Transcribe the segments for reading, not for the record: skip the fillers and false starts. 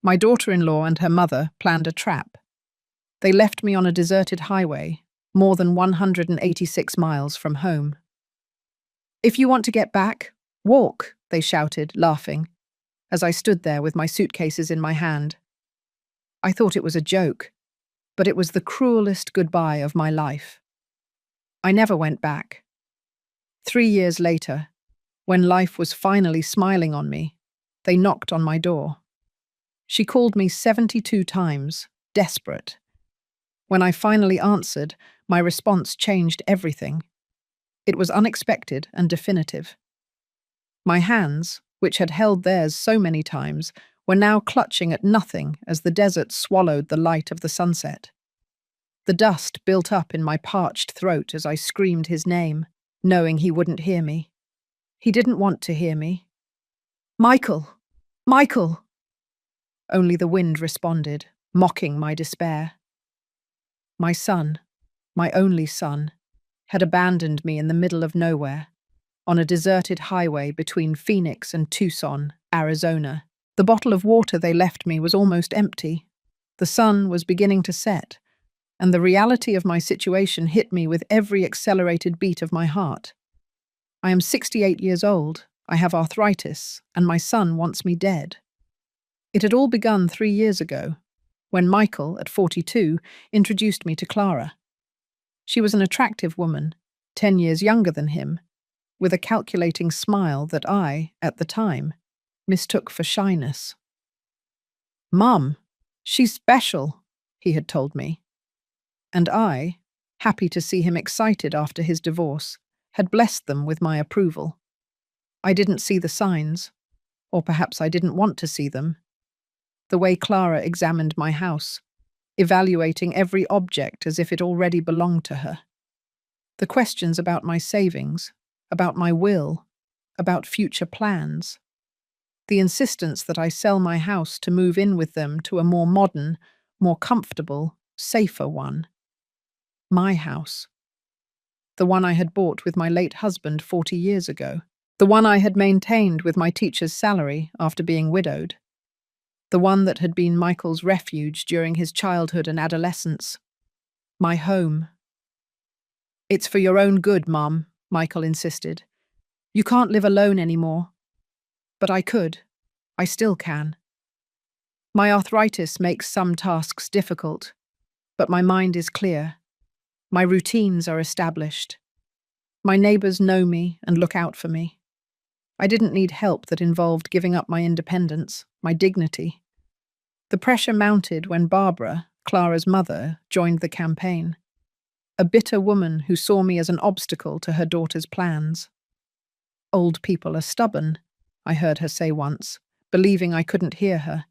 My daughter-in-law and her mother planned a trap. They left me on a deserted highway, more than 186 miles from home. "If you want to get back, walk," they shouted, laughing, as I stood there with my suitcases in my hand. I thought it was a joke, but it was the cruelest goodbye of my life. I never went back. 3 years later, when life was finally smiling on me, they knocked on my door. She called me 72 times, desperate. When I finally answered, my response changed everything. It was unexpected and definitive. My hands, which had held theirs so many times, were now clutching at nothing as the desert swallowed the light of the sunset. The dust built up in my parched throat as I screamed his name, knowing he wouldn't hear me. He didn't want to hear me. "Michael! Michael!" Only the wind responded, mocking my despair. My son, my only son, had abandoned me in the middle of nowhere, on a deserted highway between Phoenix and Tucson, Arizona. The bottle of water they left me was almost empty. The sun was beginning to set, and the reality of my situation hit me with every accelerated beat of my heart. I am 68 years old, I have arthritis, and my son wants me dead. It had all begun 3 years ago, when Michael, at 42, introduced me to Clara. She was an attractive woman, 10 years younger than him, with a calculating smile that I, at the time, mistook for shyness. "Mum, she's special," he had told me. And I, happy to see him excited after his divorce, had blessed them with my approval. I didn't see the signs, or perhaps I didn't want to see them. The way Clara examined my house, evaluating every object as if it already belonged to her. The questions about my savings, about my will, about future plans. The insistence that I sell my house to move in with them to a more modern, more comfortable, safer one. My house. The one I had bought with my late husband 40 years ago. The one I had maintained with my teacher's salary after being widowed. The one that had been Michael's refuge during his childhood and adolescence. My home. "It's for your own good, Mum," Michael insisted. "You can't live alone anymore." But I could. I still can. My arthritis makes some tasks difficult, but my mind is clear. My routines are established. My neighbors know me and look out for me. I didn't need help that involved giving up my independence, my dignity. The pressure mounted when Barbara, Clara's mother, joined the campaign. A bitter woman who saw me as an obstacle to her daughter's plans. "Old people are stubborn," I heard her say once, believing I couldn't hear her.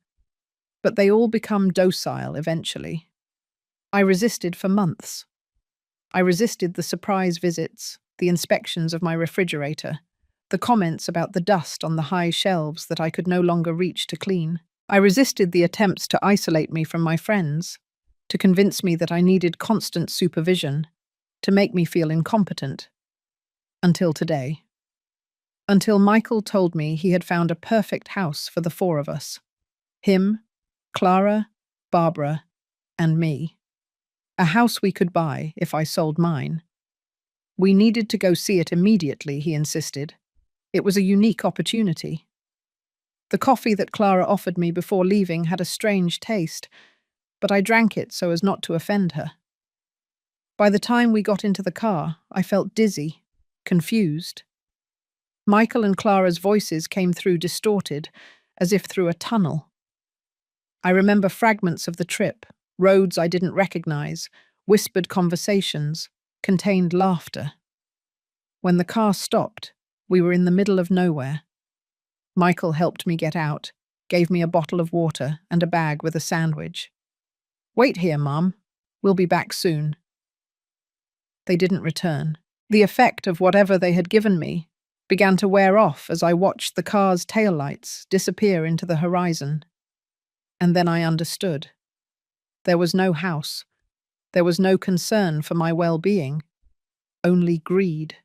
But they all become docile eventually. I resisted for months. I resisted the surprise visits, the inspections of my refrigerator, the comments about the dust on the high shelves that I could no longer reach to clean. I resisted the attempts to isolate me from my friends, to convince me that I needed constant supervision, to make me feel incompetent. Until today. Until Michael told me he had found a perfect house for the 4 of us. Him, Clara, Barbara, and me. A house we could buy if I sold mine. We needed to go see it immediately, he insisted. It was a unique opportunity. The coffee that Clara offered me before leaving had a strange taste, but I drank it so as not to offend her. By the time we got into the car, I felt dizzy, confused. Michael and Clara's voices came through distorted, as if through a tunnel. I remember fragments of the trip, roads I didn't recognize, whispered conversations, contained laughter. When the car stopped, we were in the middle of nowhere. Michael helped me get out, gave me a bottle of water and a bag with a sandwich. "Wait here, Mum. We'll be back soon." They didn't return. The effect of whatever they had given me began to wear off as I watched the car's taillights disappear into the horizon. And then I understood. There was no house. There was no concern for my well-being. Only greed.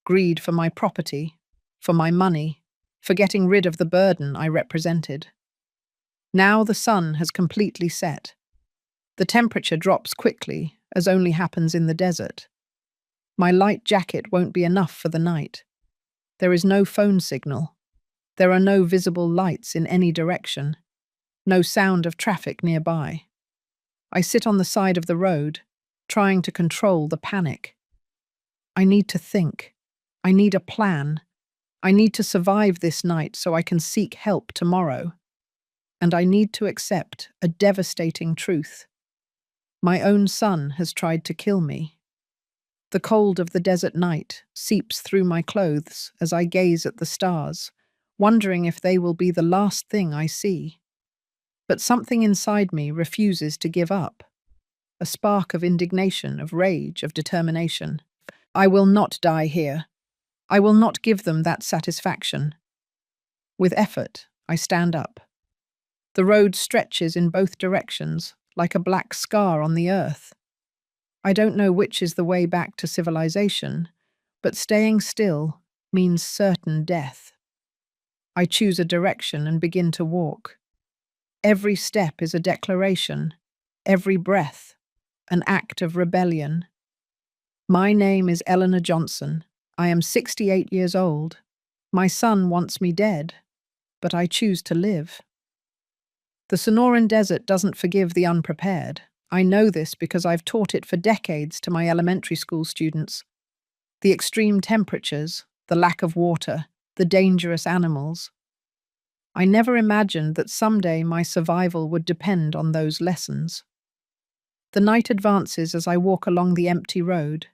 Greed for my property, for my money, for getting rid of the burden I represented. Now the sun has completely set. The temperature drops quickly, as only happens in the desert. My light jacket won't be enough for the night. There is no phone signal. There are no visible lights in any direction. No sound of traffic nearby. I sit on the side of the road, trying to control the panic. I need to think. I need a plan. I need to survive this night so I can seek help tomorrow. And I need to accept a devastating truth. My own son has tried to kill me. The cold of the desert night seeps through my clothes as I gaze at the stars, wondering if they will be the last thing I see. But something inside me refuses to give up. A spark of indignation, of rage, of determination. I will not die here. I will not give them that satisfaction. With effort, I stand up. The road stretches in both directions, like a black scar on the earth. I don't know which is the way back to civilization, but staying still means certain death. I choose a direction and begin to walk. Every step is a declaration, every breath, an act of rebellion. My name is Eleanor Johnson. I am 68 years old. My son wants me dead, but I choose to live. The Sonoran Desert doesn't forgive the unprepared. I know this because I've taught it for decades to my elementary school students. The extreme temperatures, the lack of water, the dangerous animals. I never imagined that someday my survival would depend on those lessons. The night advances as I walk along the empty road.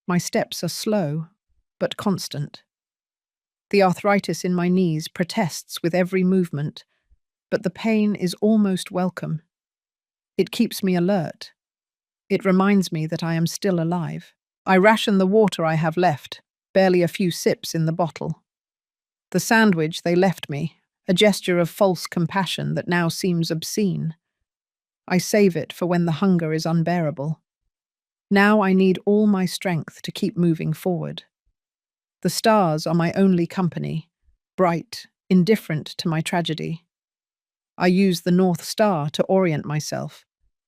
My steps are slow, but constant. The arthritis in my knees protests with every movement, but the pain is almost welcome. It keeps me alert. It reminds me that I am still alive. I ration the water I have left, barely a few sips in the bottle. The sandwich they left me, a gesture of false compassion that now seems obscene. I save it for when the hunger is unbearable. Now I need all my strength to keep moving forward. The stars are my only company, bright, indifferent to my tragedy. I use the North Star to orient myself,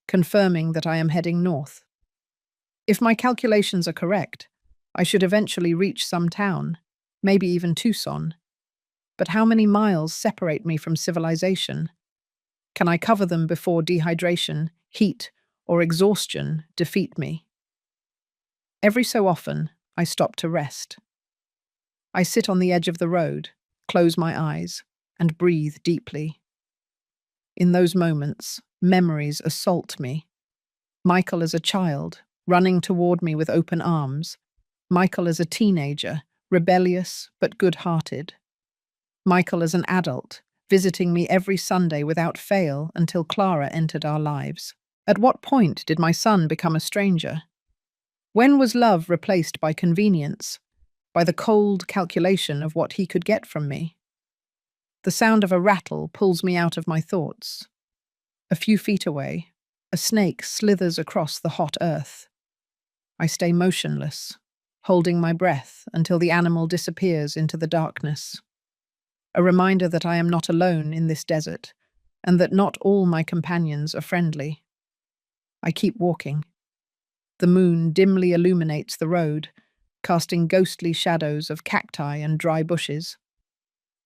confirming that I am heading north. If my calculations are correct, I should eventually reach some town, maybe even Tucson. But how many miles separate me from civilization? Can I cover them before dehydration, heat, or exhaustion defeat me? Every so often, I stop to rest. I sit on the edge of the road, close my eyes, and breathe deeply. In those moments, memories assault me. Michael as a child, running toward me with open arms. Michael as a teenager, rebellious but good-hearted. Michael as an adult, visiting me every Sunday without fail until Clara entered our lives. At what point did my son become a stranger? When was love replaced by convenience, by the cold calculation of what he could get from me? The sound of a rattle pulls me out of my thoughts. A few feet away, a snake slithers across the hot earth. I stay motionless, holding my breath until the animal disappears into the darkness. A reminder that I am not alone in this desert, and that not all my companions are friendly. I keep walking. The moon dimly illuminates the road, casting ghostly shadows of cacti and dry bushes.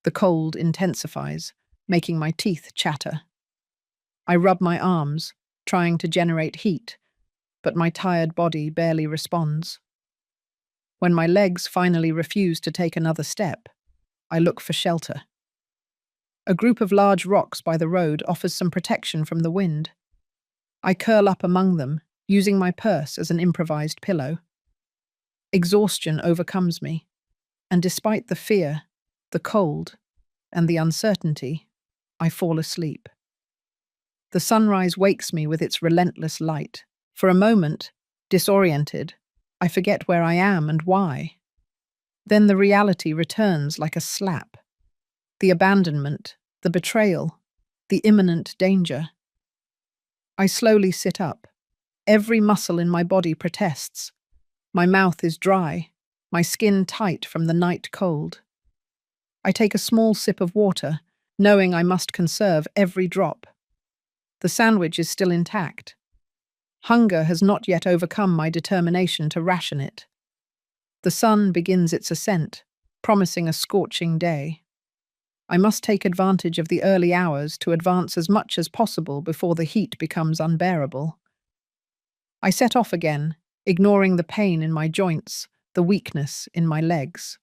The cold intensifies, making my teeth chatter. I rub my arms, trying to generate heat, but my tired body barely responds. When my legs finally refuse to take another step, I look for shelter. A group of large rocks by the road offers some protection from the wind. I curl up among them, using my purse as an improvised pillow. Exhaustion overcomes me, and despite the fear, the cold, and the uncertainty, I fall asleep. The sunrise wakes me with its relentless light. For a moment, disoriented, I forget where I am and why. Then the reality returns like a slap. The abandonment, the betrayal, the imminent danger. I slowly sit up. Every muscle in my body protests. My mouth is dry, my skin tight from the night cold. I take a small sip of water, knowing I must conserve every drop. The sandwich is still intact. Hunger has not yet overcome my determination to ration it. The sun begins its ascent, promising a scorching day. I must take advantage of the early hours to advance as much as possible before the heat becomes unbearable. I set off again, ignoring the pain in my joints, the weakness in my legs.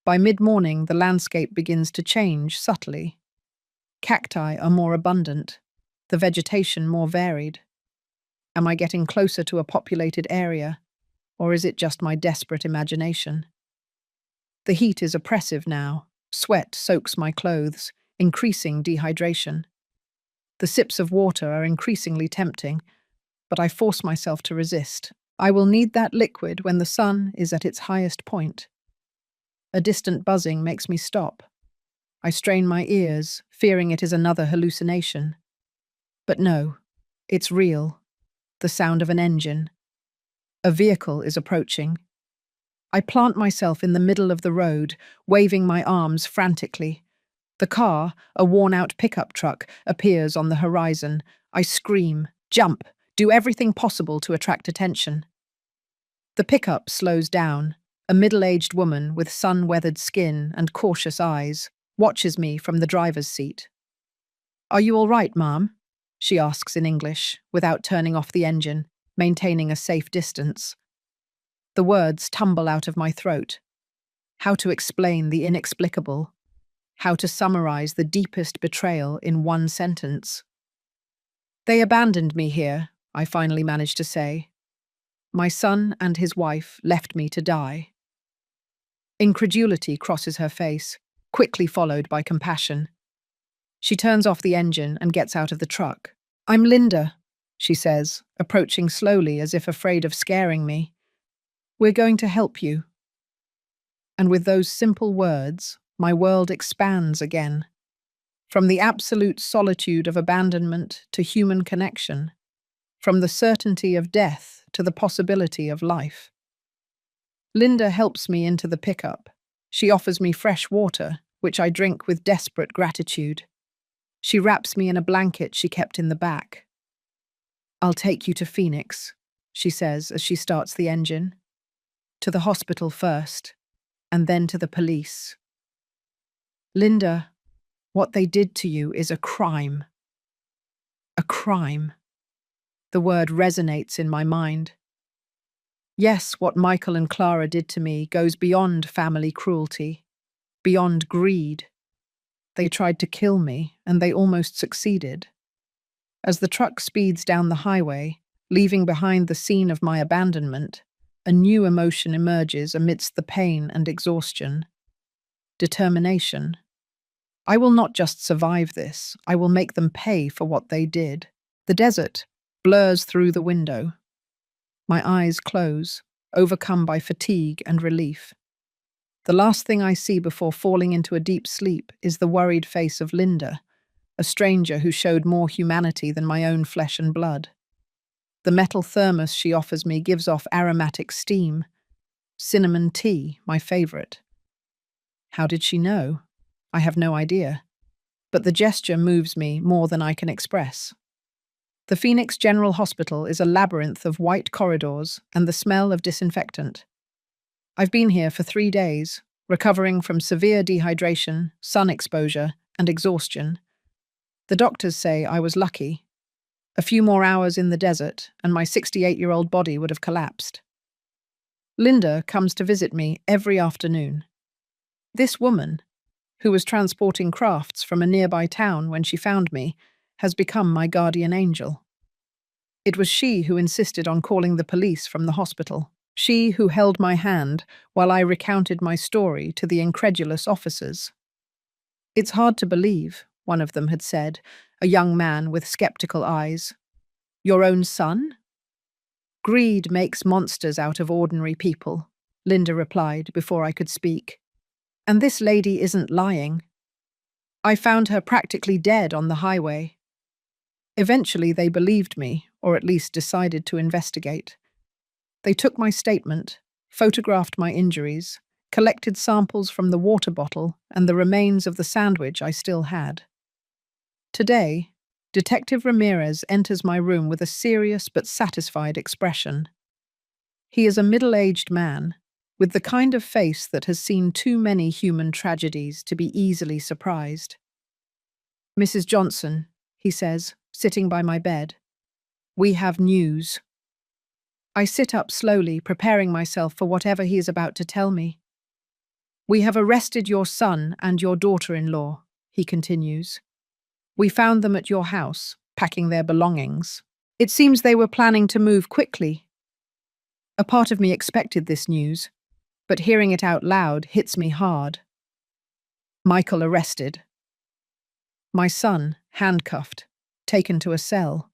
By mid-morning, the landscape begins to change subtly. Cacti are more abundant, the vegetation more varied. Am I getting closer to a populated area, or is it just my desperate imagination? The heat is oppressive now. Sweat soaks my clothes, increasing dehydration. The sips of water are increasingly tempting, but I force myself to resist. I will need that liquid when the sun is at its highest point. A distant buzzing makes me stop. I strain my ears, fearing it is another hallucination. But no, it's real. The sound of an engine. A vehicle is approaching. I plant myself in the middle of the road, waving my arms frantically. The car, a worn-out pickup truck, appears on the horizon. I scream, jump, do everything possible to attract attention. The pickup slows down. A middle-aged woman with sun-weathered skin and cautious eyes watches me from the driver's seat. "Are you all right, ma'am?" she asks in English, without turning off the engine, maintaining a safe distance. The words tumble out of my throat. How to explain the inexplicable? How to summarize the deepest betrayal in one sentence? "They abandoned me here," I finally managed to say. "My son and his wife left me to die." Incredulity crosses her face, quickly followed by compassion. She turns off the engine and gets out of the truck. "I'm Linda," she says, approaching slowly as if afraid of scaring me. "We're going to help you." And with those simple words, my world expands again. From the absolute solitude of abandonment to human connection, from the certainty of death to the possibility of life. Linda helps me into the pickup. She offers me fresh water, which I drink with desperate gratitude. She wraps me in a blanket she kept in the back. "I'll take you to Phoenix," she says as she starts the engine. "To the hospital first, and then to the police. Linda, what they did to you is a crime." A crime. The word resonates in my mind. Yes, what Michael and Clara did to me goes beyond family cruelty, beyond greed. They tried to kill me, and they almost succeeded. As the truck speeds down the highway, leaving behind the scene of my abandonment, a new emotion emerges amidst the pain and exhaustion. Determination. I will not just survive this, I will make them pay for what they did. The desert blurs through the window. My eyes close, overcome by fatigue and relief. The last thing I see before falling into a deep sleep is the worried face of Linda, a stranger who showed more humanity than my own flesh and blood. The metal thermos she offers me gives off aromatic steam. Cinnamon tea, my favorite. How did she know? I have no idea. But the gesture moves me more than I can express. The Phoenix General Hospital is a labyrinth of white corridors and the smell of disinfectant. I've been here for 3 days, recovering from severe dehydration, sun exposure, and exhaustion. The doctors say I was lucky. A few more hours in the desert, and my 68-year-old body would have collapsed. Linda comes to visit me every afternoon. This woman, who was transporting crafts from a nearby town when she found me, has become my guardian angel. It was she who insisted on calling the police from the hospital. She who held my hand while I recounted my story to the incredulous officers. "It's hard to believe," one of them had said, a young man with skeptical eyes. "Your own son?" "Greed makes monsters out of ordinary people," Linda replied before I could speak. "And this lady isn't lying. I found her practically dead on the highway." Eventually they believed me, or at least decided to investigate. They took my statement, photographed my injuries, collected samples from the water bottle and the remains of the sandwich I still had. Today, Detective Ramirez enters my room with a serious but satisfied expression. He is a middle-aged man, with the kind of face that has seen too many human tragedies to be easily surprised. "Mrs. Johnson," he says, sitting by my bed, "we have news." I sit up slowly, preparing myself for whatever he is about to tell me. "We have arrested your son and your daughter-in-law," he continues. "We found them at your house, packing their belongings. It seems they were planning to move quickly." A part of me expected this news, but hearing it out loud hits me hard. Michael arrested. My son handcuffed, taken to a cell.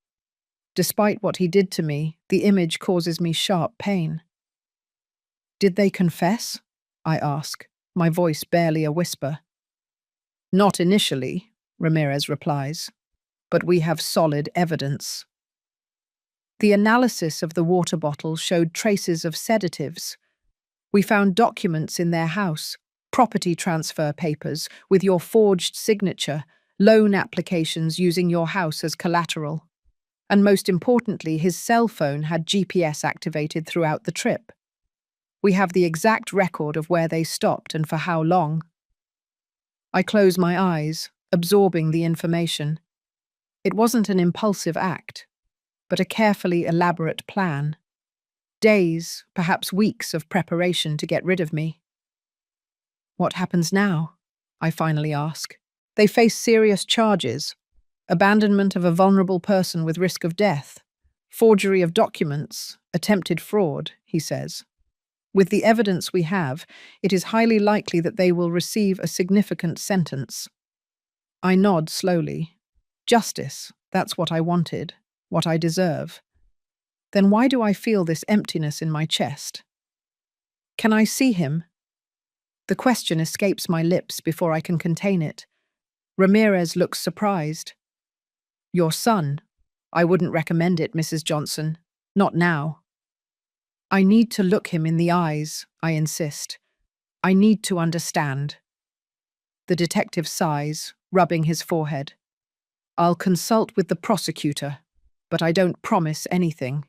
Despite what he did to me, the image causes me sharp pain. "Did they confess?" I ask, my voice barely a whisper. "Not initially," Ramirez replies, "but we have solid evidence." The analysis of the water bottle showed traces of sedatives. We found documents in their house, property transfer papers with your forged signature, loan applications using your house as collateral. And most importantly, his cell phone had GPS activated throughout the trip. We have the exact record of where they stopped and for how long. I close my eyes, absorbing the information. It wasn't an impulsive act, but a carefully elaborate plan. Days, perhaps weeks of preparation to get rid of me. "What happens now?" I finally ask. "They face serious charges. Abandonment of a vulnerable person with risk of death. Forgery of documents. Attempted fraud," he says. "With the evidence we have, it is highly likely that they will receive a significant sentence." I nod slowly. Justice, that's what I wanted, what I deserve. Then why do I feel this emptiness in my chest? "Can I see him?" The question escapes my lips before I can contain it. Ramirez looks surprised. "Your son? I wouldn't recommend it, Mrs. Johnson. Not now." "I need to look him in the eyes," I insist. "I need to understand." The detective sighs, rubbing his forehead. "I'll consult with the prosecutor, but I don't promise anything."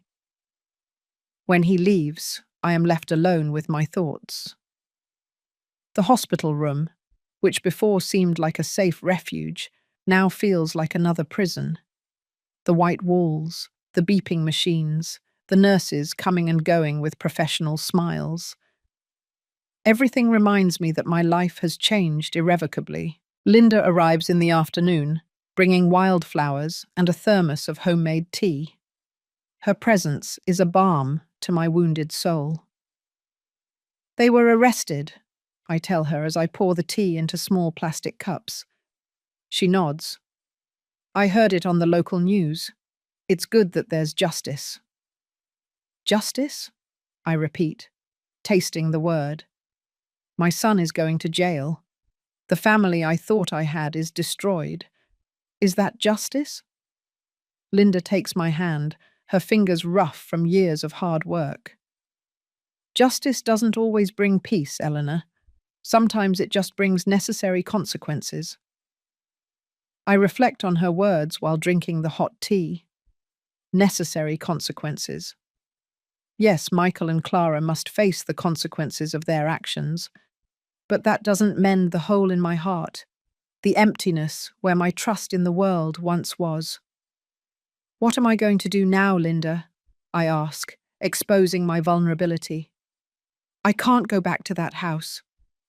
When he leaves, I am left alone with my thoughts. The hospital room, which before seemed like a safe refuge, now feels like another prison. The white walls, the beeping machines, the nurses coming and going with professional smiles. Everything reminds me that my life has changed irrevocably. Linda arrives in the afternoon, bringing wildflowers and a thermos of homemade tea. Her presence is a balm to my wounded soul. "They were arrested," I tell her as I pour the tea into small plastic cups. She nods. "I heard it on the local news. It's good that there's justice." "Justice?" I repeat, tasting the word. My son is going to jail. The family I thought I had is destroyed. Is that justice? Linda takes my hand, her fingers rough from years of hard work. "Justice doesn't always bring peace, Eleanor. Sometimes it just brings necessary consequences." I reflect on her words while drinking the hot tea. Necessary consequences. Yes, Michael and Clara must face the consequences of their actions, but that doesn't mend the hole in my heart, the emptiness where my trust in the world once was. "What am I going to do now, Linda?" I ask, exposing my vulnerability. "I can't go back to that house.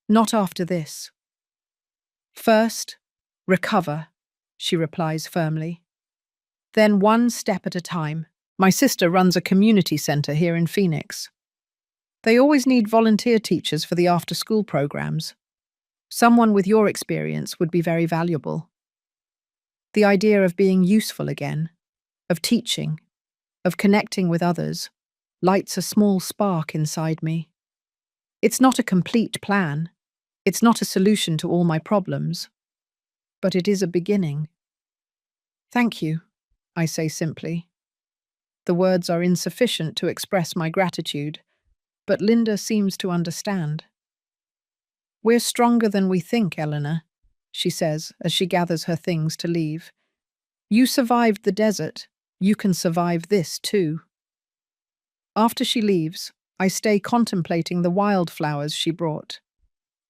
Not after this." "First, recover," she replies firmly. "Then one step at a time. My sister runs a community center here in Phoenix. They always need volunteer teachers for the after-school programs. Someone with your experience would be very valuable." The idea of being useful again, of teaching, of connecting with others, lights a small spark inside me. It's not a complete plan. It's not a solution to all my problems. But it is a beginning. "Thank you," I say simply. The words are insufficient to express my gratitude, but Linda seems to understand. We're stronger than we think, Eleanor, she says as she gathers her things to leave. You survived the desert. You can survive this too. After she leaves, I stay contemplating the wildflowers she brought.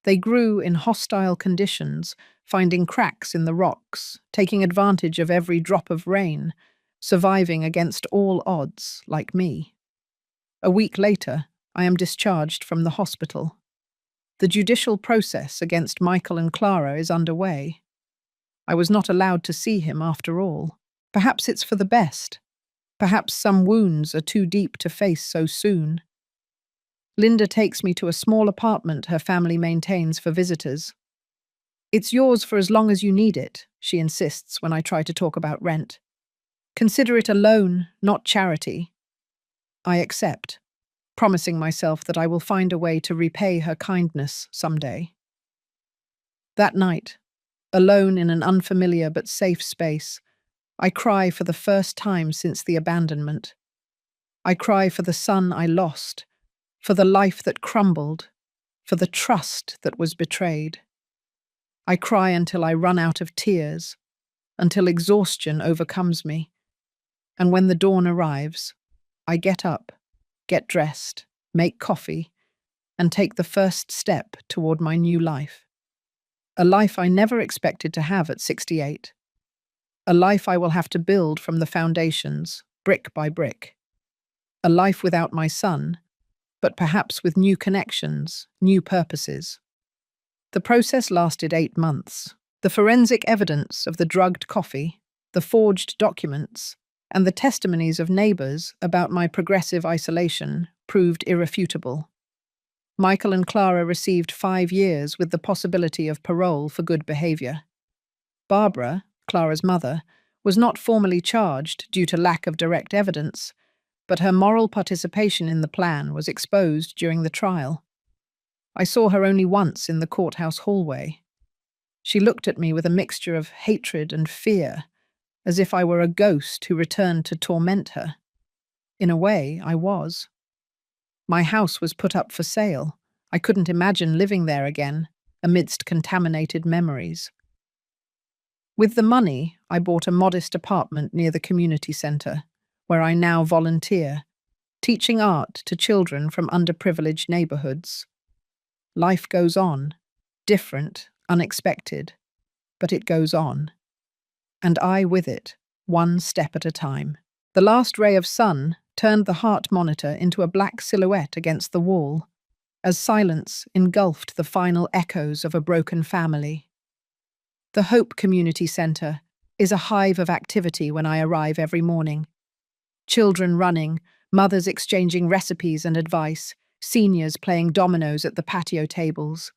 They grew in hostile conditions, finding cracks in the rocks, taking advantage of every drop of rain, surviving against all odds, like me. A week later, I am discharged from the hospital. The judicial process against Michael and Clara is underway. I was not allowed to see him after all. Perhaps it's for the best. Perhaps some wounds are too deep to face so soon. Linda takes me to a small apartment her family maintains for visitors. It's yours for as long as you need it, she insists when I try to talk about rent. Consider it a loan, not charity. I accept, promising myself that I will find a way to repay her kindness someday. That night, alone in an unfamiliar but safe space, I cry for the first time since the abandonment. I cry for the son I lost, for the life that crumbled, for the trust that was betrayed. I cry until I run out of tears, until exhaustion overcomes me. And when the dawn arrives, I get up, get dressed, make coffee, and take the first step toward my new life. A life I never expected to have at 68. A life I will have to build from the foundations, brick by brick. A life without my son, but perhaps with new connections, new purposes. The process lasted 8 months. The forensic evidence of the drugged coffee, the forged documents, and the testimonies of neighbors about my progressive isolation proved irrefutable. Michael and Clara received 5 years with the possibility of parole for good behavior. Barbara, Clara's mother, was not formally charged due to lack of direct evidence, but her moral participation in the plan was exposed during the trial. I saw her only once in the courthouse hallway. She looked at me with a mixture of hatred and fear, as if I were a ghost who returned to torment her. In a way, I was. My house was put up for sale. I couldn't imagine living there again, amidst contaminated memories. With the money, I bought a modest apartment near the community centre, where I now volunteer, teaching art to children from underprivileged neighbourhoods. Life goes on, different, unexpected, but it goes on. And I with it, one step at a time. The last ray of sun turned the heart monitor into a black silhouette against the wall, as silence engulfed the final echoes of a broken family. The Hope Community Centre is a hive of activity when I arrive every morning. Children running, mothers exchanging recipes and advice, seniors playing dominoes at the patio tables.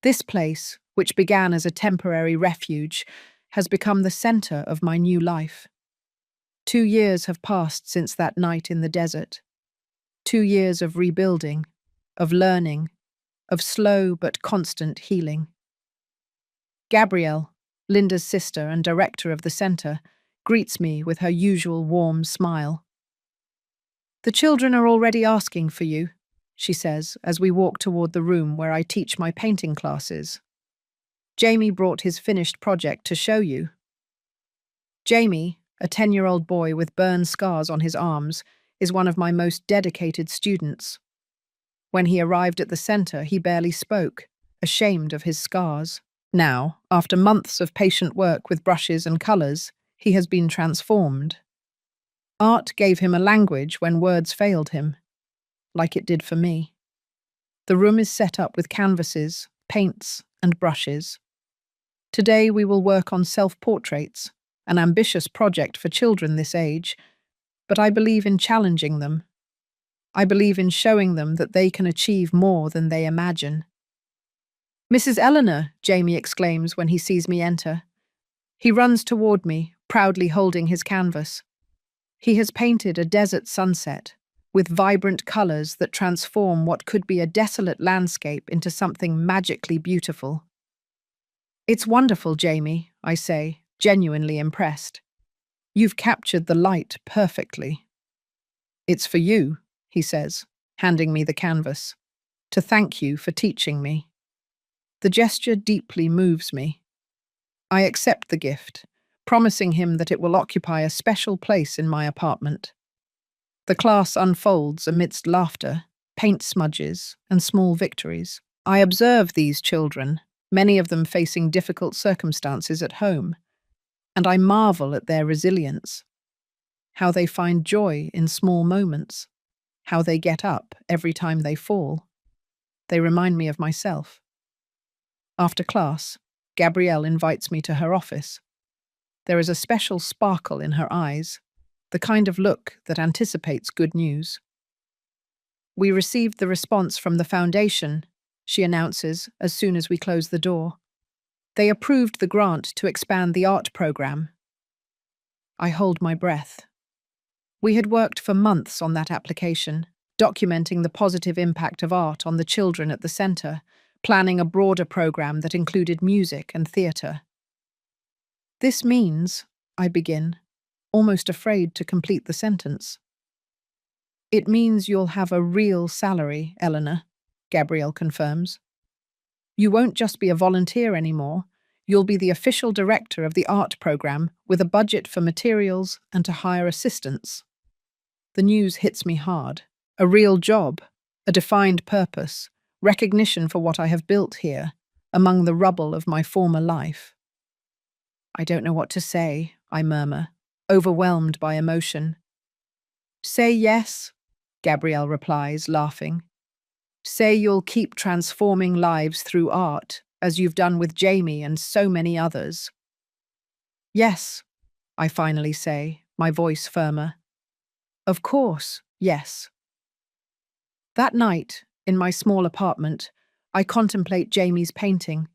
This place, which began as a temporary refuge, has become the centre of my new life. 2 years have passed since that night in the desert. 2 years of rebuilding, of learning, of slow but constant healing. Gabrielle, Linda's sister and director of the centre, greets me with her usual warm smile. "The children are already asking for you," she says as we walk toward the room where I teach my painting classes. "Jamie brought his finished project to show you." Jamie, a 10-year-old boy with burn scars on his arms, is one of my most dedicated students. When he arrived at the centre, he barely spoke, ashamed of his scars. Now, after months of patient work with brushes and colours, he has been transformed. Art gave him a language when words failed him, like it did for me. The room is set up with canvases, paints, and brushes. Today we will work on self-portraits, an ambitious project for children this age, but I believe in challenging them. I believe in showing them that they can achieve more than they imagine. "Mrs. Eleanor," Jamie exclaims when he sees me enter. He runs toward me, proudly holding his canvas. He has painted a desert sunset, with vibrant colours that transform what could be a desolate landscape into something magically beautiful. "It's wonderful, Jamie," I say, genuinely impressed. "You've captured the light perfectly." "It's for you," he says, handing me the canvas, "to thank you for teaching me." The gesture deeply moves me. I accept the gift, promising him that it will occupy a special place in my apartment. The class unfolds amidst laughter, paint smudges, and small victories. I observe these children, many of them facing difficult circumstances at home, and I marvel at their resilience, how they find joy in small moments, how they get up every time they fall. They remind me of myself. After class, Gabrielle invites me to her office. There is a special sparkle in her eyes, the kind of look that anticipates good news. "We received the response from the foundation," she announces as soon as we close the door. "They approved the grant to expand the art program." I hold my breath. We had worked for months on that application, documenting the positive impact of art on the children at the centre, planning a broader program that included music and theatre. "This means," I begin, almost afraid to complete the sentence. "It means you'll have a real salary, Eleanor," Gabrielle confirms. "You won't just be a volunteer anymore. You'll be the official director of the art program with a budget for materials and to hire assistants." The news hits me hard. A real job, a defined purpose, recognition for what I have built here, among the rubble of my former life. "I don't know what to say," I murmur, overwhelmed by emotion. "Say yes," Gabrielle replies, laughing. "Say you'll keep transforming lives through art, as you've done with Jamie and so many others." "Yes," I finally say, my voice firmer. "Of course, yes." That night, in my small apartment, I contemplate Jamie's painting.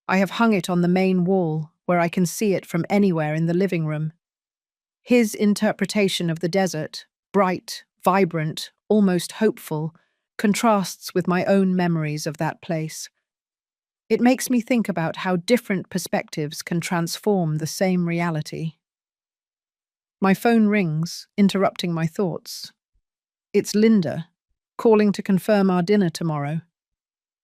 I have hung it on the main wall, where I can see it from anywhere in the living room. His interpretation of the desert, bright, vibrant, almost hopeful, contrasts with my own memories of that place. It makes me think about how different perspectives can transform the same reality. My phone rings, interrupting my thoughts. It's Linda, calling to confirm our dinner tomorrow.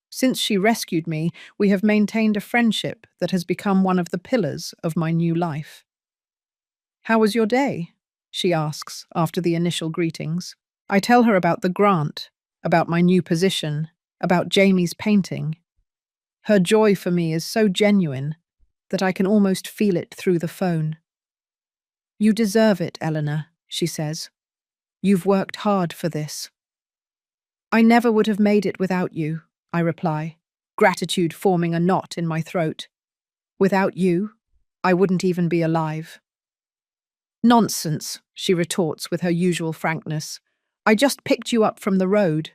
Since she rescued me, we have maintained a friendship that has become one of the pillars of my new life. "How was your day?" she asks after the initial greetings. I tell her about the grant, about my new position, about Jamie's painting. Her joy for me is so genuine that I can almost feel it through the phone. "You deserve it, Eleanor," she says. "You've worked hard for this." "I never would have made it without you," I reply, gratitude forming a knot in my throat. "Without you, I wouldn't even be alive." "Nonsense," she retorts with her usual frankness. "I just picked you up from the road.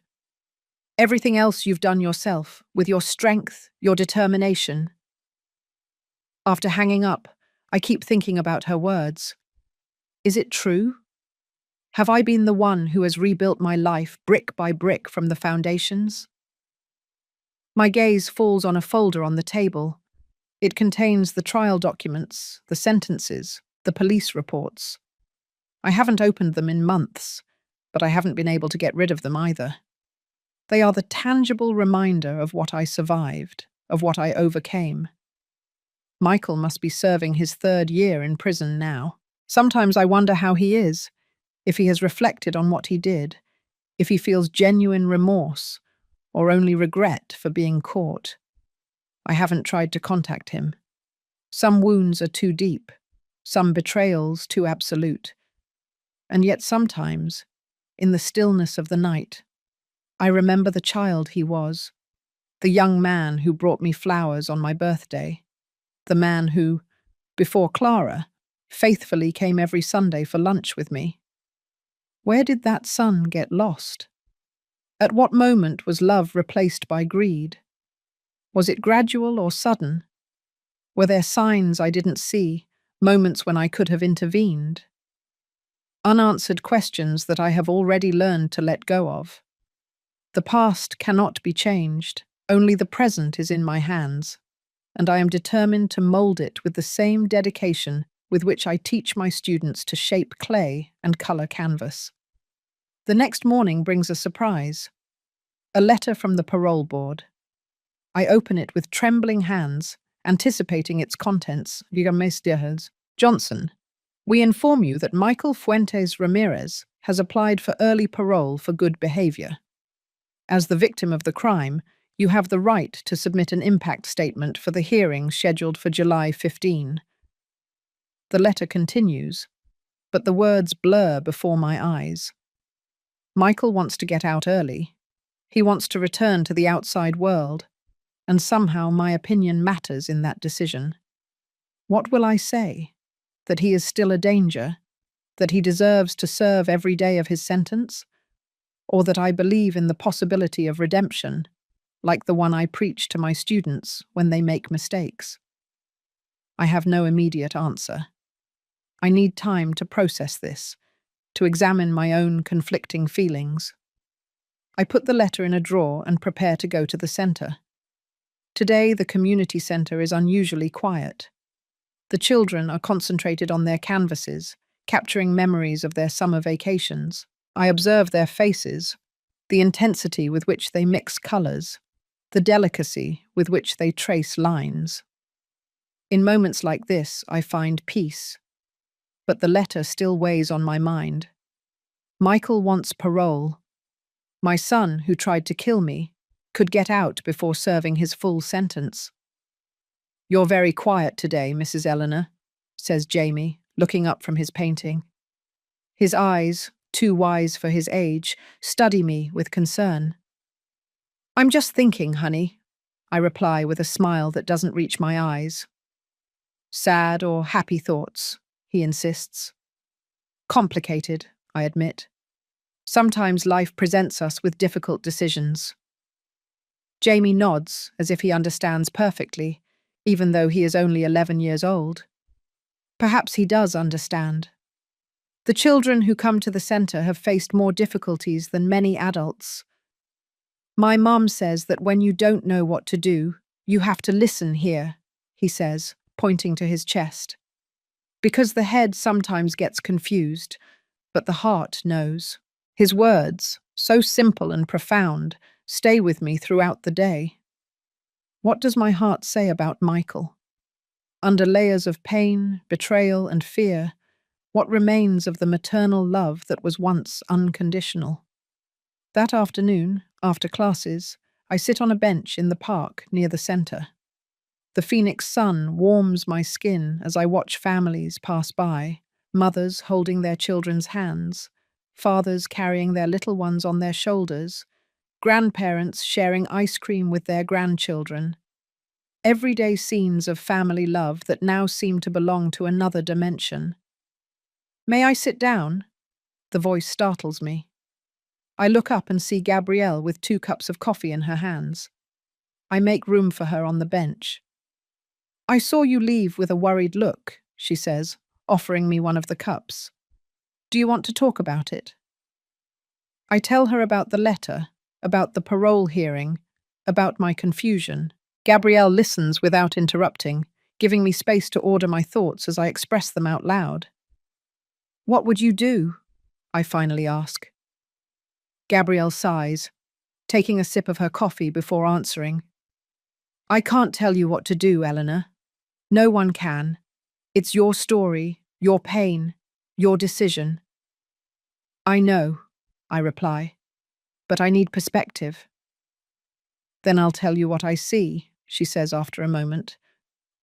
Everything else you've done yourself, with your strength, your determination." After hanging up, I keep thinking about her words. Is it true? Have I been the one who has rebuilt my life brick by brick from the foundations? My gaze falls on a folder on the table. It contains the trial documents, the sentences, the police reports. I haven't opened them in months, but I haven't been able to get rid of them either. They are the tangible reminder of what I survived, of what I overcame. Michael must be serving his 3rd year in prison now. Sometimes I wonder how he is, if he has reflected on what he did, if he feels genuine remorse or only regret for being caught. I haven't tried to contact him. Some wounds are too deep, some betrayals too absolute. And yet sometimes, in the stillness of the night, I remember the child he was, the young man who brought me flowers on my birthday, the man who, before Clara, faithfully came every Sunday for lunch with me. Where did that son get lost? At what moment was love replaced by greed? Was it gradual or sudden? Were there signs I didn't see, moments when I could have intervened? Unanswered questions that I have already learned to let go of. The past cannot be changed, only the present is in my hands, and I am determined to mold it with the same dedication with which I teach my students to shape clay and color canvas. The next morning brings a surprise. A letter from the parole board. I open it with trembling hands, anticipating its contents. Johnson, we inform you that Michael Fuentes Ramirez has applied for early parole for good behavior. As the victim of the crime, you have the right to submit an impact statement for the hearing scheduled for July 15. The letter continues, but the words blur before my eyes. Michael wants to get out early. He wants to return to the outside world, and somehow my opinion matters in that decision. What will I say? That he is still a danger? That he deserves to serve every day of his sentence? Or that I believe in the possibility of redemption, like the one I preach to my students when they make mistakes? I have no immediate answer. I need time to process this, to examine my own conflicting feelings. I put the letter in a drawer and prepare to go to the center. Today, the community center is unusually quiet. The children are concentrated on their canvases, capturing memories of their summer vacations. I observe their faces, the intensity with which they mix colors, the delicacy with which they trace lines. In moments like this, I find peace. But the letter still weighs on my mind. Michael wants parole. My son, who tried to kill me, could get out before serving his full sentence. "You're very quiet today, Mrs. Eleanor," says Jamie, looking up from his painting. His eyes, too wise for his age, study me with concern. "I'm just thinking, honey," I reply with a smile that doesn't reach my eyes. "Sad or happy thoughts?" he insists. "Complicated," I admit. Sometimes life presents us with difficult decisions. Jamie nods as if he understands perfectly, even though he is only 11 years old. Perhaps he does understand. The children who come to the center have faced more difficulties than many adults. "My mom says that when you don't know what to do, you have to listen here," he says, pointing to his chest. "Because the head sometimes gets confused, but the heart knows." His words, so simple and profound, stay with me throughout the day. What does my heart say about Michael? Under layers of pain, betrayal, and fear, what remains of the maternal love that was once unconditional? That afternoon, after classes, I sit on a bench in the park near the center. The Phoenix sun warms my skin as I watch families pass by, mothers holding their children's hands, fathers carrying their little ones on their shoulders, grandparents sharing ice cream with their grandchildren. Everyday scenes of family love that now seem to belong to another dimension. "May I sit down?" The voice startles me. I look up and see Gabrielle with 2 cups of coffee in her hands. I make room for her on the bench. "I saw you leave with a worried look," she says, offering me one of the cups. "Do you want to talk about it?" I tell her about the letter, about the parole hearing, about my confusion. Gabrielle listens without interrupting, giving me space to order my thoughts as I express them out loud. "What would you do?" I finally ask. Gabrielle sighs, taking a sip of her coffee before answering. "I can't tell you what to do, Eleanor. No one can. It's your story, your pain, your decision." "I know," I reply, "but I need perspective." "Then I'll tell you what I see," she says after a moment.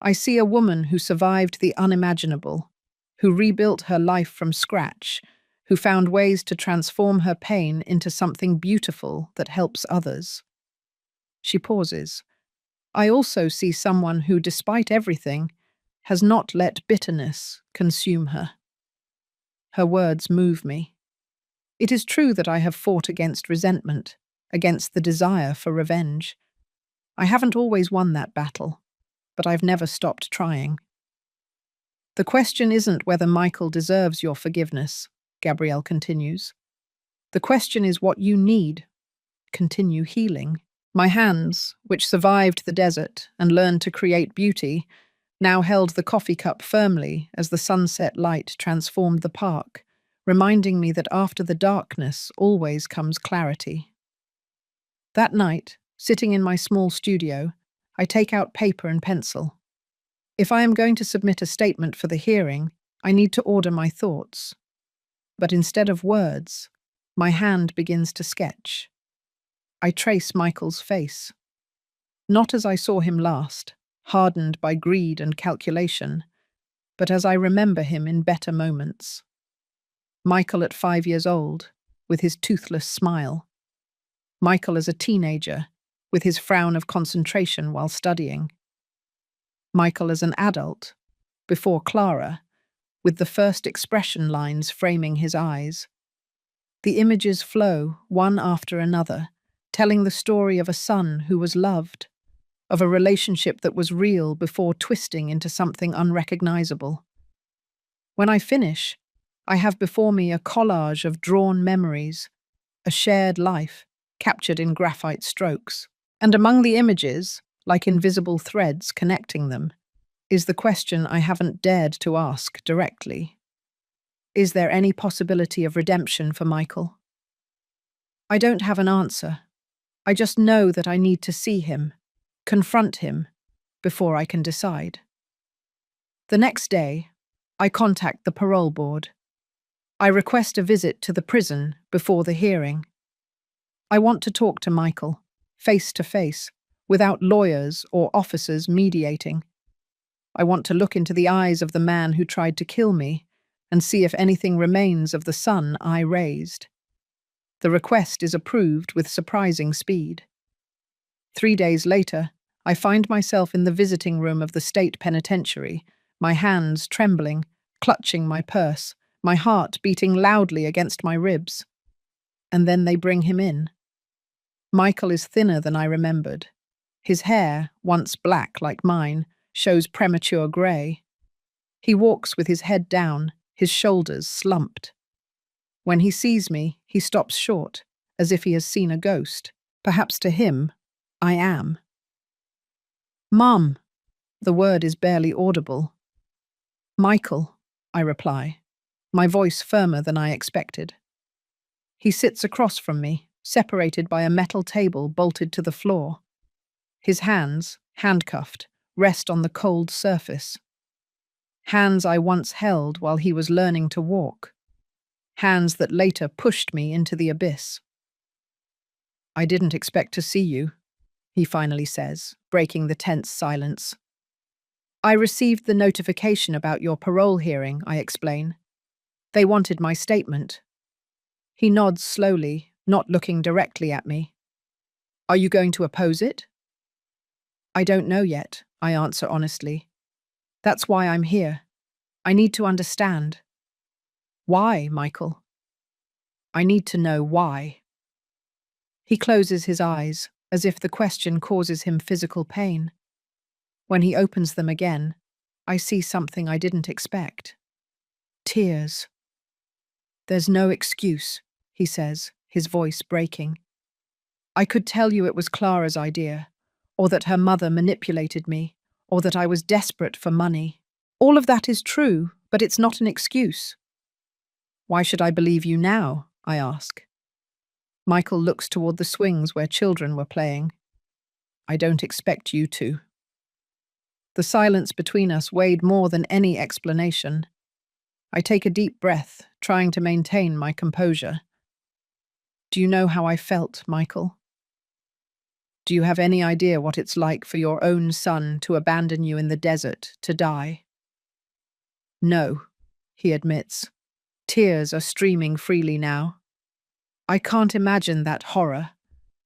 "I see a woman who survived the unimaginable, who rebuilt her life from scratch, who found ways to transform her pain into something beautiful that helps others." She pauses. "I also see someone who, despite everything, has not let bitterness consume her." Her words move me. It is true that I have fought against resentment, against the desire for revenge. I haven't always won that battle, but I've never stopped trying. "The question isn't whether Michael deserves your forgiveness," Gabrielle continues. "The question is what you need. Continue healing." My hands, which survived the desert and learned to create beauty, now held the coffee cup firmly as the sunset light transformed the park, reminding me that after the darkness always comes clarity. That night, sitting in my small studio, I take out paper and pencil. If I am going to submit a statement for the hearing, I need to order my thoughts. But instead of words, my hand begins to sketch. I trace Michael's face. Not as I saw him last, hardened by greed and calculation, but as I remember him in better moments. Michael at 5 years old, with his toothless smile. Michael as a teenager, with his frown of concentration while studying. Michael as an adult, before Clara, with the first expression lines framing his eyes. The images flow, one after another, telling the story of a son who was loved, of a relationship that was real before twisting into something unrecognizable. When I finish, I have before me a collage of drawn memories, a shared life, captured in graphite strokes. And among the images, like invisible threads connecting them, is the question I haven't dared to ask directly. Is there any possibility of redemption for Michael? I don't have an answer. I just know that I need to see him, confront him, before I can decide. The next day, I contact the parole board. I request a visit to the prison before the hearing. I want to talk to Michael, face to face, without lawyers or officers mediating. I want to look into the eyes of the man who tried to kill me and see if anything remains of the son I raised. The request is approved with surprising speed. 3 days later, I find myself in the visiting room of the state penitentiary, my hands trembling, clutching my purse, my heart beating loudly against my ribs. And then they bring him in. Michael is thinner than I remembered. His hair, once black like mine, shows premature grey. He walks with his head down, his shoulders slumped. When he sees me, he stops short, as if he has seen a ghost. Perhaps to him, I am. "Mum," the word is barely audible. "Michael," I reply, my voice firmer than I expected. He sits across from me, separated by a metal table bolted to the floor. His hands, handcuffed, rest on the cold surface. Hands I once held while he was learning to walk. Hands that later pushed me into the abyss. "I didn't expect to see you," he finally says, breaking the tense silence. "I received the notification about your parole hearing," I explain. "They wanted my statement." He nods slowly, not looking directly at me. "Are you going to oppose it?" "I don't know yet," I answer honestly. "That's why I'm here. I need to understand." "Why, Michael?" "I need to know why." He closes his eyes, as if the question causes him physical pain. When he opens them again, I see something I didn't expect. Tears. "There's no excuse," he says, his voice breaking. "I could tell you it was Clara's idea, or that her mother manipulated me, or that I was desperate for money. All of that is true, but it's not an excuse." "Why should I believe you now?" I ask. Michael looks toward the swings where children were playing. "I don't expect you to." The silence between us weighed more than any explanation. I take a deep breath, trying to maintain my composure. "Do you know how I felt, Michael? Do you have any idea what it's like for your own son to abandon you in the desert, to die?" "No," he admits. Tears are streaming freely now. "I can't imagine that horror,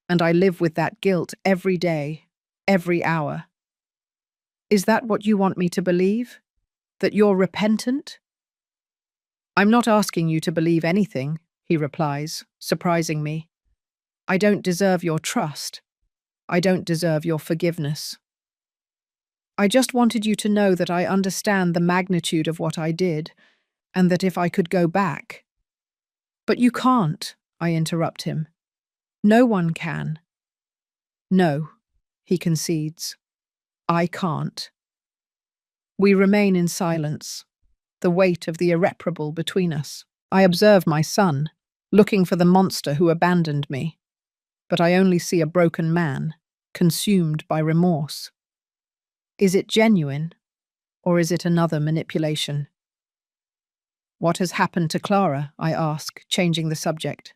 and I live with that guilt every day, every hour." "Is that what you want me to believe? That you're repentant?" "I'm not asking you to believe anything," he replies, surprising me. "I don't deserve your trust. I don't deserve your forgiveness. I just wanted you to know that I understand the magnitude of what I did, and that if I could go back—" "But you can't," I interrupt him. "No one can." "No," he concedes. "I can't." We remain in silence, the weight of the irreparable between us. I observe my son, looking for the monster who abandoned me, but I only see a broken man, consumed by remorse. Is it genuine, or is it another manipulation? What has happened to Clara? I ask, changing the subject.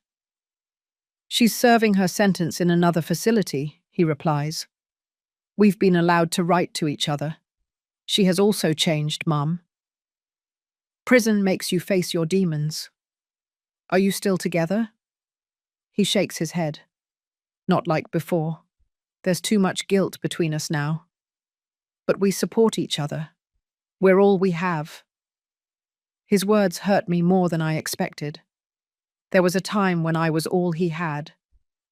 She's serving her sentence in another facility, he replies. We've been allowed to write to each other. She has also changed, Mum. Prison makes you face your demons. Are you still together? He shakes his head. Not like before. There's too much guilt between us now. But we support each other. We're all we have. His words hurt me more than I expected. There was a time when I was all he had.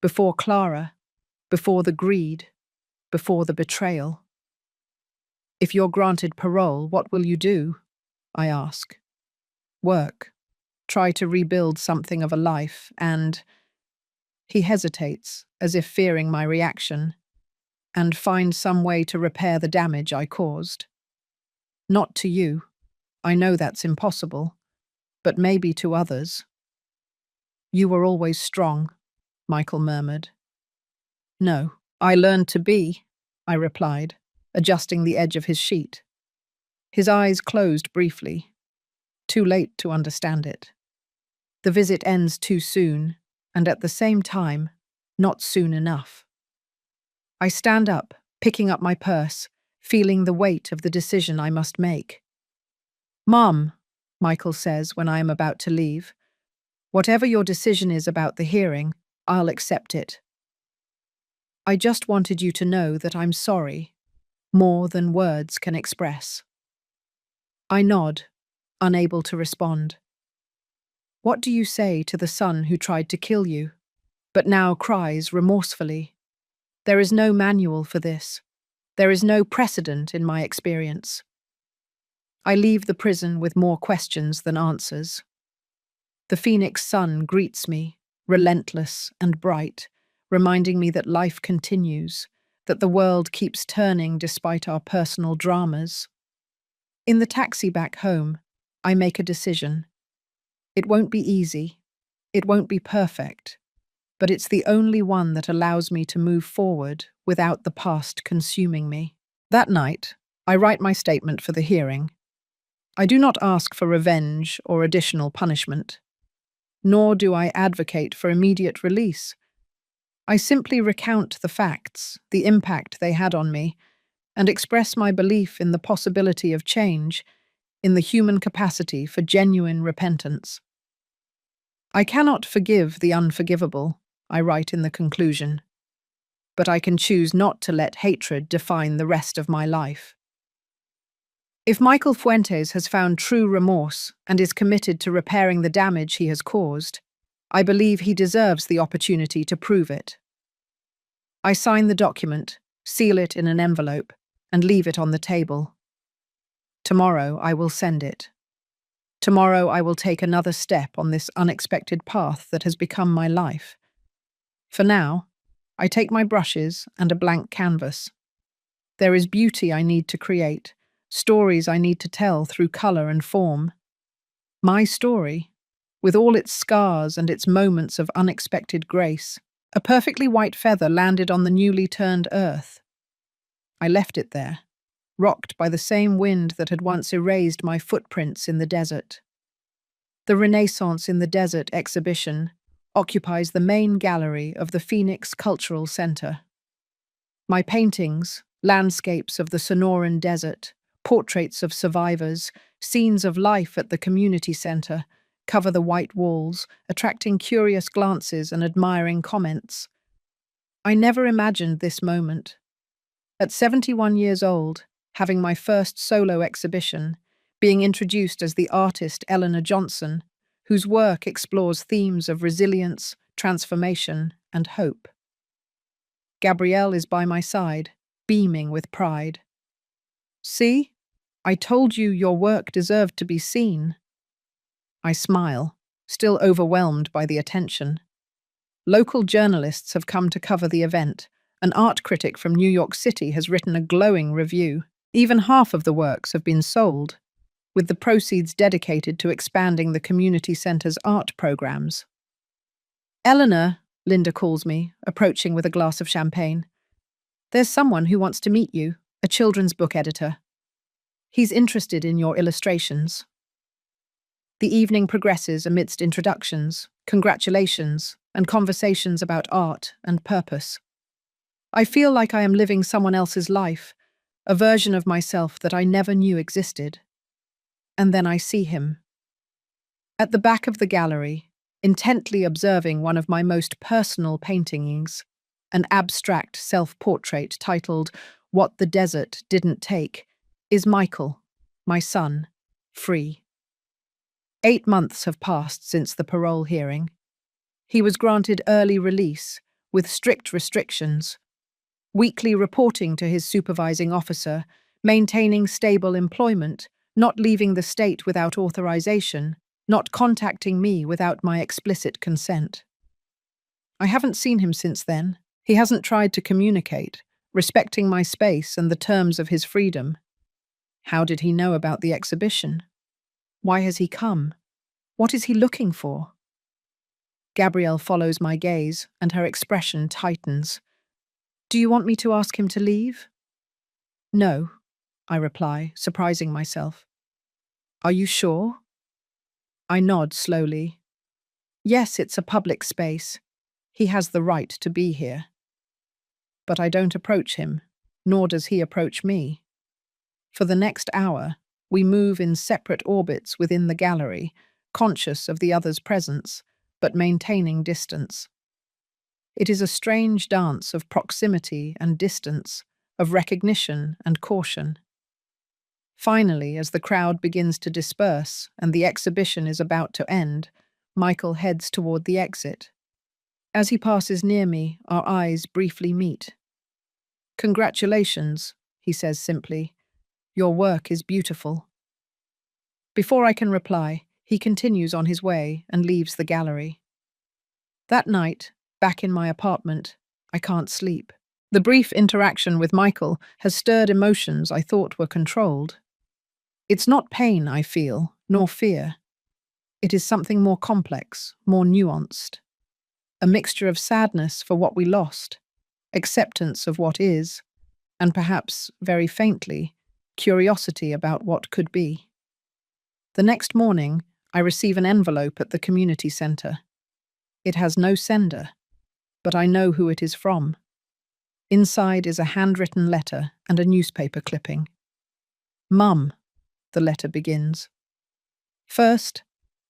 Before Clara, before the greed, before the betrayal. If you're granted parole, what will you do? I ask. Work. Try to rebuild something of a life, and… He hesitates, as if fearing my reaction, and find some way to repair the damage I caused. Not to you. I know that's impossible, but maybe to others. You were always strong, Michael murmured. No, I learned to be, I replied, adjusting the edge of his sheet. His eyes closed briefly. Too late to understand it. The visit ends too soon, and at the same time, not soon enough. I stand up, picking up my purse, feeling the weight of the decision I must make. Mum, Michael says when I am about to leave, whatever your decision is about the hearing, I'll accept it. I just wanted you to know that I'm sorry, more than words can express. I nod, unable to respond. What do you say to the son who tried to kill you, but now cries remorsefully? There is no manual for this. There is no precedent in my experience. I leave the prison with more questions than answers. The phoenix sun greets me, relentless and bright, reminding me that life continues, that the world keeps turning despite our personal dramas. In the taxi back home, I make a decision. It won't be easy. It won't be perfect. But it's the only one that allows me to move forward without the past consuming me. That night, I write my statement for the hearing. I do not ask for revenge or additional punishment, nor do I advocate for immediate release. I simply recount the facts, the impact they had on me, and express my belief in the possibility of change, in the human capacity for genuine repentance. I cannot forgive the unforgivable, I write in the conclusion, but I can choose not to let hatred define the rest of my life. If Michael Fuentes has found true remorse and is committed to repairing the damage he has caused, I believe he deserves the opportunity to prove it. I sign the document, seal it in an envelope, and leave it on the table. Tomorrow I will send it. Tomorrow I will take another step on this unexpected path that has become my life. For now, I take my brushes and a blank canvas. There is beauty I need to create, stories I need to tell through colour and form. My story, with all its scars and its moments of unexpected grace. A perfectly white feather landed on the newly turned earth. I left it there, rocked by the same wind that had once erased my footprints in the desert. The Renaissance in the Desert exhibition occupies the main gallery of the Phoenix Cultural Center. My paintings, landscapes of the Sonoran Desert, portraits of survivors, scenes of life at the community center, cover the white walls, attracting curious glances and admiring comments. I never imagined this moment. At 71 years old, having my first solo exhibition, being introduced as the artist Eleanor Johnson, whose work explores themes of resilience, transformation, and hope. Gabrielle is by my side, beaming with pride. See? I told you your work deserved to be seen. I smile, still overwhelmed by the attention. Local journalists have come to cover the event. An art critic from New York City has written a glowing review. Even half of the works have been sold, with the proceeds dedicated to expanding the community center's art programs. Eleanor, Linda calls me, approaching with a glass of champagne. There's someone who wants to meet you, a children's book editor. He's interested in your illustrations. The evening progresses amidst introductions, congratulations, and conversations about art and purpose. I feel like I am living someone else's life, a version of myself that I never knew existed. And then I see him. At the back of the gallery, intently observing one of my most personal paintings, an abstract self-portrait titled "What the Desert Didn't Take," is Michael, my son, free. 8 months have passed since the parole hearing. He was granted early release, with strict restrictions, weekly reporting to his supervising officer, maintaining stable employment, not leaving the state without authorization, not contacting me without my explicit consent. I haven't seen him since then. He hasn't tried to communicate, respecting my space and the terms of his freedom. How did he know about the exhibition? Why has he come? What is he looking for? Gabrielle follows my gaze, and her expression tightens. Do you want me to ask him to leave? No, I reply, surprising myself. Are you sure? I nod slowly. Yes, it's a public space. He has the right to be here. But I don't approach him, nor does he approach me. For the next hour, we move in separate orbits within the gallery, conscious of the other's presence, but maintaining distance. It is a strange dance of proximity and distance, of recognition and caution. Finally, as the crowd begins to disperse and the exhibition is about to end, Michael heads toward the exit. As he passes near me, our eyes briefly meet. Congratulations, he says simply. Your work is beautiful. Before I can reply, he continues on his way and leaves the gallery. That night, back in my apartment, I can't sleep. The brief interaction with Michael has stirred emotions I thought were controlled. It's not pain I feel, nor fear. It is something more complex, more nuanced. A mixture of sadness for what we lost, acceptance of what is, and perhaps, very faintly, curiosity about what could be. The next morning, I receive an envelope at the community center. It has no sender, but I know who it is from. Inside is a handwritten letter and a newspaper clipping. Mum, the letter begins. First,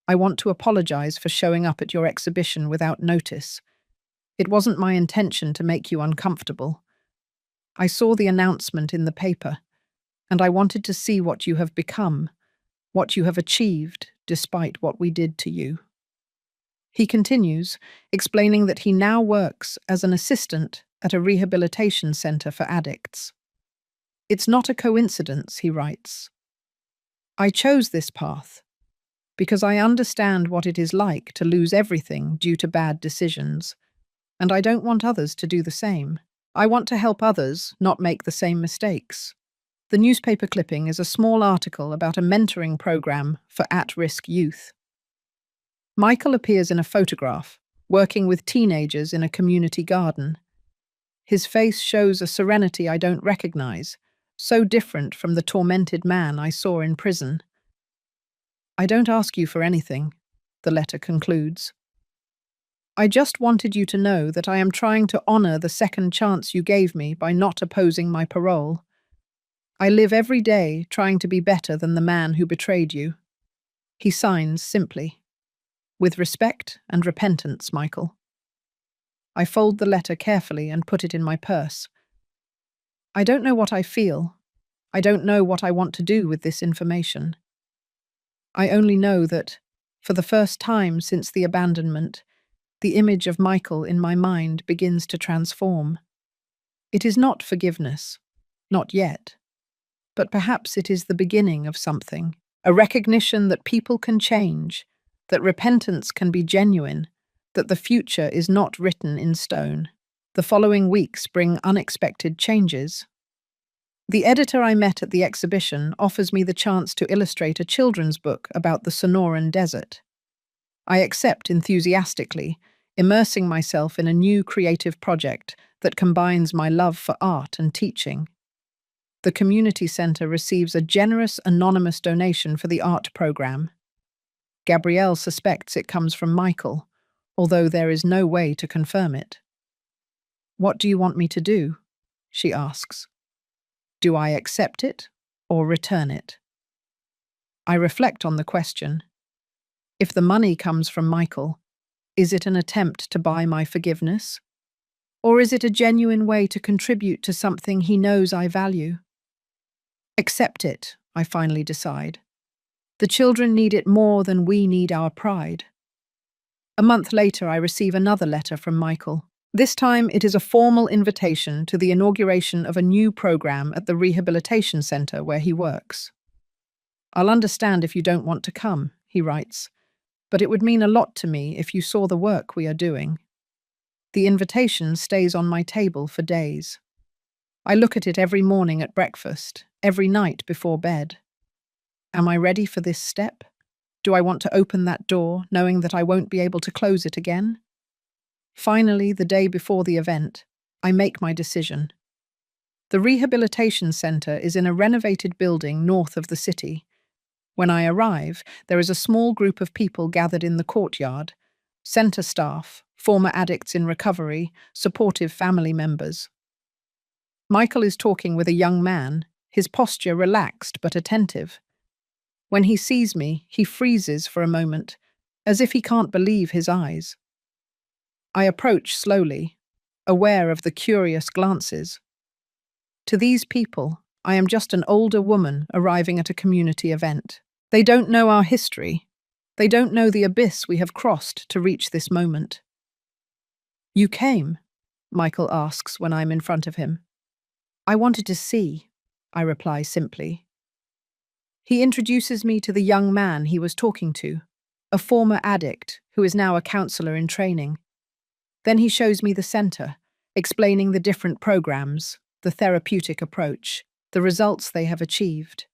I want to apologize for showing up at your exhibition without notice. It wasn't my intention to make you uncomfortable. I saw the announcement in the paper, and I wanted to see what you have become, what you have achieved despite what we did to you. He continues, explaining that he now works as an assistant at a rehabilitation center for addicts. It's not a coincidence, he writes. I chose this path because I understand what it is like to lose everything due to bad decisions, and I don't want others to do the same. I want to help others not make the same mistakes. The newspaper clipping is a small article about a mentoring program for at-risk youth. Michael appears in a photograph, working with teenagers in a community garden. His face shows a serenity I don't recognize, so different from the tormented man I saw in prison. I don't ask you for anything, the letter concludes. I just wanted you to know that I am trying to honor the second chance you gave me by not opposing my parole. I live every day trying to be better than the man who betrayed you. He signs simply. With respect and repentance, Michael. I fold the letter carefully and put it in my purse. I don't know what I feel. I don't know what I want to do with this information. I only know that, for the first time since the abandonment, the image of Michael in my mind begins to transform. It is not forgiveness, not yet, but perhaps it is the beginning of something, a recognition that people can change, that repentance can be genuine, that the future is not written in stone. The following weeks bring unexpected changes. The editor I met at the exhibition offers me the chance to illustrate a children's book about the Sonoran Desert. I accept enthusiastically, immersing myself in a new creative project that combines my love for art and teaching. The community center receives a generous anonymous donation for the art program. Gabrielle suspects it comes from Michael, although there is no way to confirm it. "What do you want me to do?" she asks. "Do I accept it or return it?" I reflect on the question. If the money comes from Michael, is it an attempt to buy my forgiveness? Or is it a genuine way to contribute to something he knows I value? Accept it, I finally decide. The children need it more than we need our pride. A month later, I receive another letter from Michael. This time, it is a formal invitation to the inauguration of a new program at the rehabilitation center where he works. "I'll understand if you don't want to come," he writes, "but it would mean a lot to me if you saw the work we are doing." The invitation stays on my table for days. I look at it every morning at breakfast, every night before bed. Am I ready for this step? Do I want to open that door, knowing that I won't be able to close it again? Finally, the day before the event, I make my decision. The rehabilitation center is in a renovated building north of the city. When I arrive, there is a small group of people gathered in the courtyard: center staff, former addicts in recovery, supportive family members. Michael is talking with a young man, his posture relaxed but attentive. When he sees me, he freezes for a moment, as if he can't believe his eyes. I approach slowly, aware of the curious glances. To these people, I am just an older woman arriving at a community event. They don't know our history. They don't know the abyss we have crossed to reach this moment. "You came?" Michael asks when I'm in front of him. "I wanted to see," I reply simply. He introduces me to the young man he was talking to, a former addict who is now a counselor in training. Then he shows me the center, explaining the different programs, the therapeutic approach, the results they have achieved.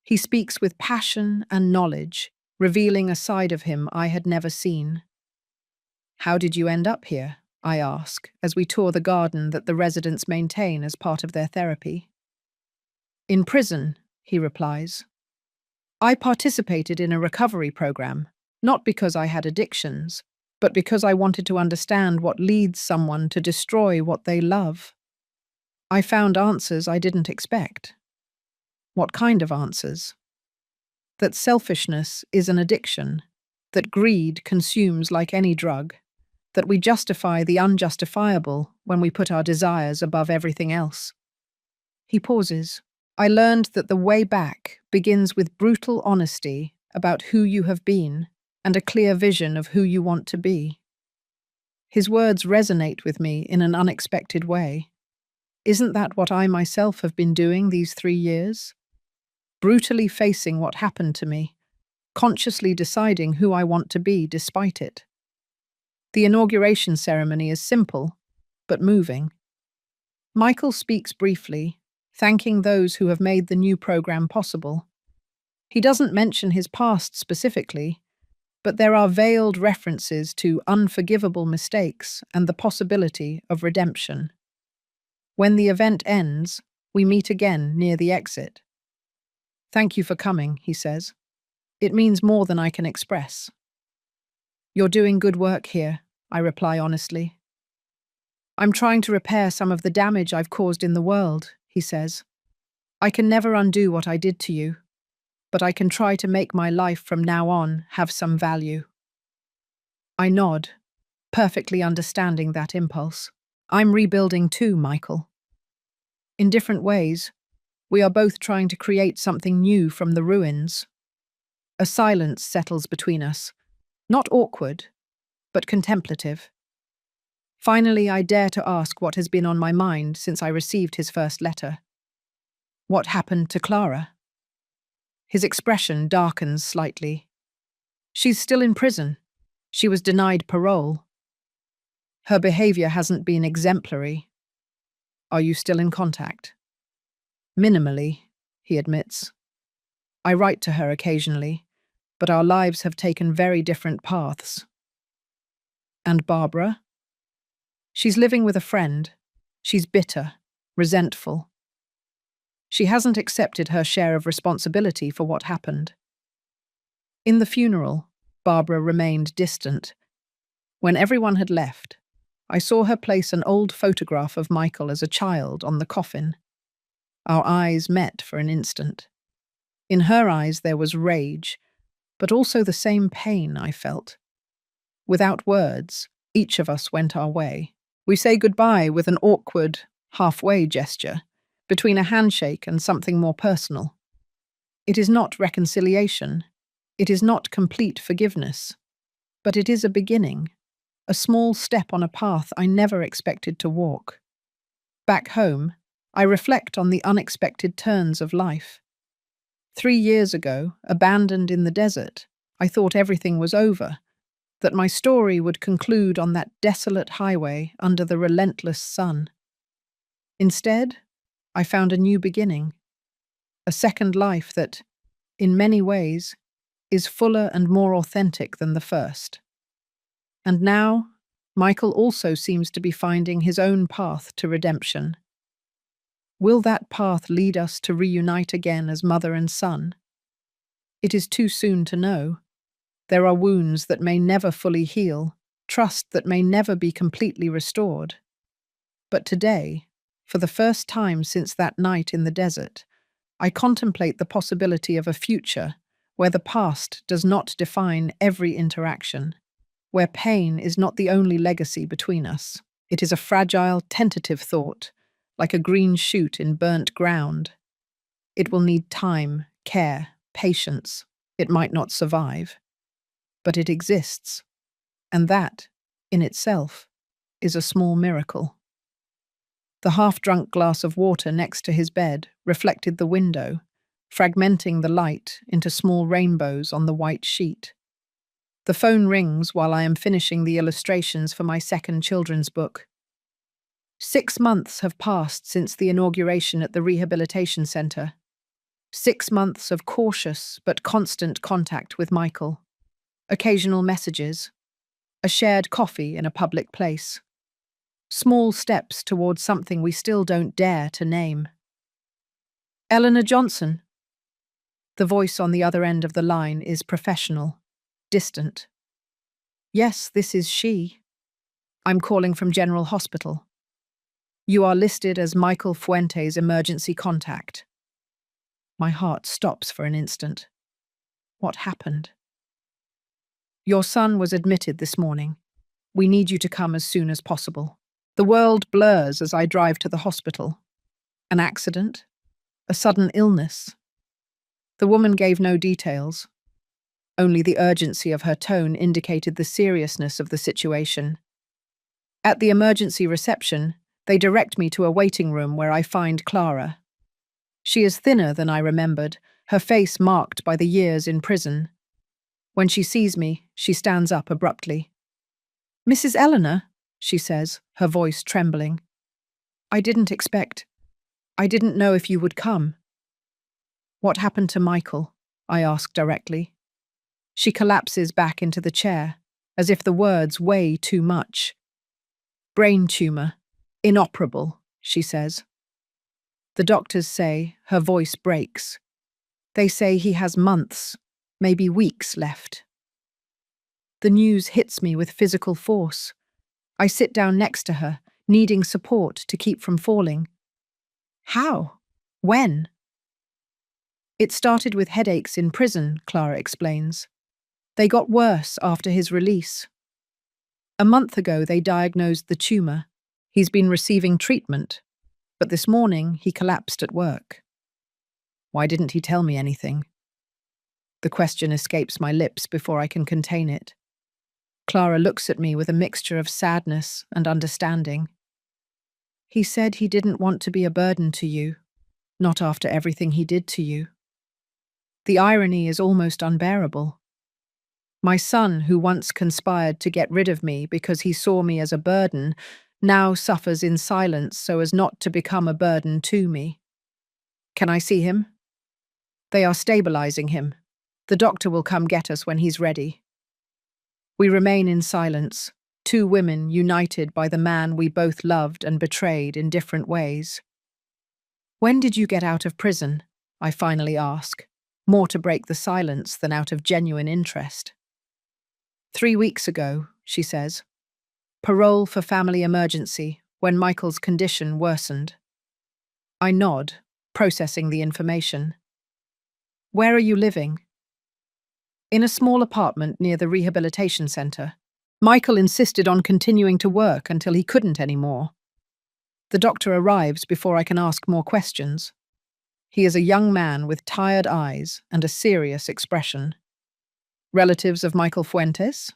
He speaks with passion and knowledge, revealing a side of him I had never seen. "How did you end up here?" I ask, as we tour the garden that the residents maintain as part of their therapy. "In prison," he replies. "I participated in a recovery program, not because I had addictions, but because I wanted to understand what leads someone to destroy what they love. I found answers I didn't expect." "What kind of answers?" "That selfishness is an addiction, that greed consumes like any drug, that we justify the unjustifiable when we put our desires above everything else." He pauses. "I learned that the way back begins with brutal honesty about who you have been and a clear vision of who you want to be." His words resonate with me in an unexpected way. Isn't that what I myself have been doing these 3 years? Brutally facing what happened to me, consciously deciding who I want to be despite it. The inauguration ceremony is simple, but moving. Michael speaks briefly, thanking those who have made the new program possible. He doesn't mention his past specifically, but there are veiled references to unforgivable mistakes and the possibility of redemption. When the event ends, we meet again near the exit. "Thank you for coming," he says. "It means more than I can express." "You're doing good work here," I reply honestly. "I'm trying to repair some of the damage I've caused in the world," he says. "I can never undo what I did to you, but I can try to make my life from now on have some value." I nod, perfectly understanding that impulse. I'm rebuilding too, Michael. In different ways, we are both trying to create something new from the ruins. A silence settles between us, not awkward, but contemplative. Finally, I dare to ask what has been on my mind since I received his first letter. "What happened to Clara?" His expression darkens slightly. "She's still in prison. She was denied parole. Her behavior hasn't been exemplary." "Are you still in contact?" "Minimally," he admits. "I write to her occasionally, but our lives have taken very different paths." "And Barbara?" "She's living with a friend. She's bitter, resentful. She hasn't accepted her share of responsibility for what happened. In the funeral, Barbara remained distant. When everyone had left, I saw her place an old photograph of Michael as a child on the coffin. Our eyes met for an instant. In her eyes there was rage, but also the same pain I felt. Without words, each of us went our way. We say goodbye with an awkward, halfway gesture, between a handshake and something more personal. It is not reconciliation. It is not complete forgiveness. But it is a beginning, a small step on a path I never expected to walk. Back home, I reflect on the unexpected turns of life. 3 years ago, abandoned in the desert, I thought everything was over, that my story would conclude on that desolate highway under the relentless sun. Instead, I found a new beginning, a second life that, in many ways, is fuller and more authentic than the first. And now, Michael also seems to be finding his own path to redemption. Will that path lead us to reunite again as mother and son? It is too soon to know. There are wounds that may never fully heal, trust that may never be completely restored. But today, for the first time since that night in the desert, I contemplate the possibility of a future where the past does not define every interaction, where pain is not the only legacy between us. It is a fragile, tentative thought, like a green shoot in burnt ground. It will need time, care, patience. It might not survive. But it exists, and that, in itself, is a small miracle. The half-drunk glass of water next to his bed reflected the window, fragmenting the light into small rainbows on the white sheet. The phone rings while I am finishing the illustrations for my second children's book. 6 months have passed since the inauguration at the rehabilitation center. 6 months of cautious but constant contact with Michael. Occasional messages. A shared coffee in a public place. Small steps towards something we still don't dare to name. Eleanor Johnson. The voice on the other end of the line is professional, distant. Yes, this is she. I'm calling from General Hospital. You are listed as Michael Fuentes' emergency contact. My heart stops for an instant. What happened? Your son was admitted this morning. We need you to come as soon as possible. The world blurs as I drive to the hospital. An accident? A sudden illness? The woman gave no details. Only the urgency of her tone indicated the seriousness of the situation. At the emergency reception, they direct me to a waiting room where I find Clara. She is thinner than I remembered, her face marked by the years in prison. When she sees me, she stands up abruptly. "Mrs. Eleanor," she says, her voice trembling. I didn't know if you would come." "What happened to Michael?" I ask directly. She collapses back into the chair, as if the words weigh too much. "Brain tumor. Inoperable," she says. The doctors say, her voice breaks. They say he has months, maybe weeks left. The news hits me with physical force. I sit down next to her, needing support to keep from falling. "How? When?" "It started with headaches in prison," Clara explains. "They got worse after his release. A month ago they diagnosed the tumor. He's been receiving treatment, but this morning he collapsed at work." Why didn't he tell me anything? The question escapes my lips before I can contain it. Clara looks at me with a mixture of sadness and understanding. "He said he didn't want to be a burden to you, not after everything he did to you." The irony is almost unbearable. My son, who once conspired to get rid of me because he saw me as a burden, now suffers in silence so as not to become a burden to me. "Can I see him?" "They are stabilizing him. The doctor will come get us when he's ready." We remain in silence, two women united by the man we both loved and betrayed in different ways. When did you get out of prison? I finally ask, more to break the silence than out of genuine interest. 3 weeks ago, she says. Parole for family emergency, when Michael's condition worsened. I nod, processing the information. Where are you living? In a small apartment near the rehabilitation centre. Michael insisted on continuing to work until he couldn't anymore. The doctor arrives before I can ask more questions. He is a young man with tired eyes and a serious expression. Relatives of Michael Fuentes?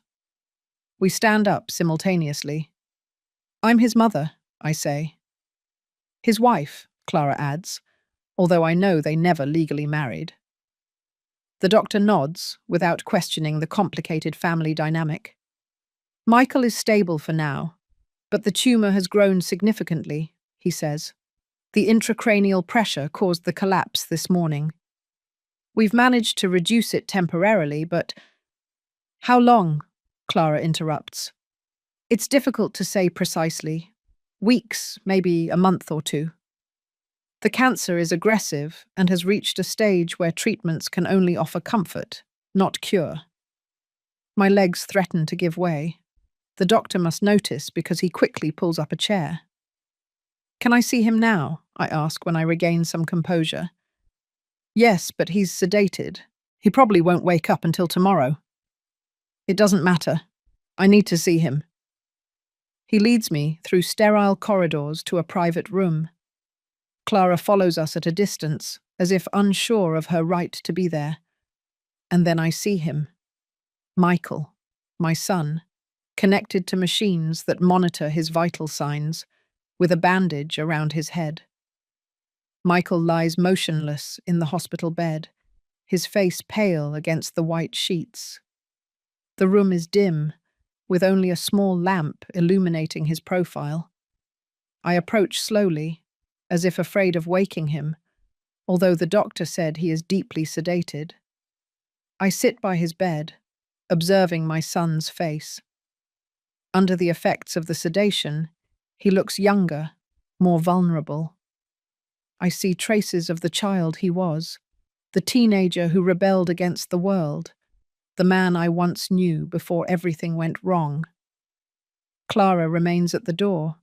We stand up simultaneously. I'm his mother, I say. His wife, Clara adds, although I know they never legally married. The doctor nods, without questioning the complicated family dynamic. Michael is stable for now, but the tumour has grown significantly, he says. The intracranial pressure caused the collapse this morning. We've managed to reduce it temporarily, but... How long? Clara interrupts. It's difficult to say precisely. Weeks, maybe a month or two. The cancer is aggressive and has reached a stage where treatments can only offer comfort, not cure. My legs threaten to give way. The doctor must notice because he quickly pulls up a chair. Can I see him now? I ask when I regain some composure. Yes, but he's sedated. He probably won't wake up until tomorrow. It doesn't matter. I need to see him. He leads me through sterile corridors to a private room. Clara follows us at a distance, as if unsure of her right to be there. And then I see him. Michael, my son, connected to machines that monitor his vital signs, with a bandage around his head. Michael lies motionless in the hospital bed, his face pale against the white sheets. The room is dim, with only a small lamp illuminating his profile. I approach slowly, as if afraid of waking him, although the doctor said he is deeply sedated. I sit by his bed, observing my son's face. Under the effects of the sedation, he looks younger, more vulnerable. I see traces of the child he was, the teenager who rebelled against the world, the man I once knew before everything went wrong. Clara remains at the door,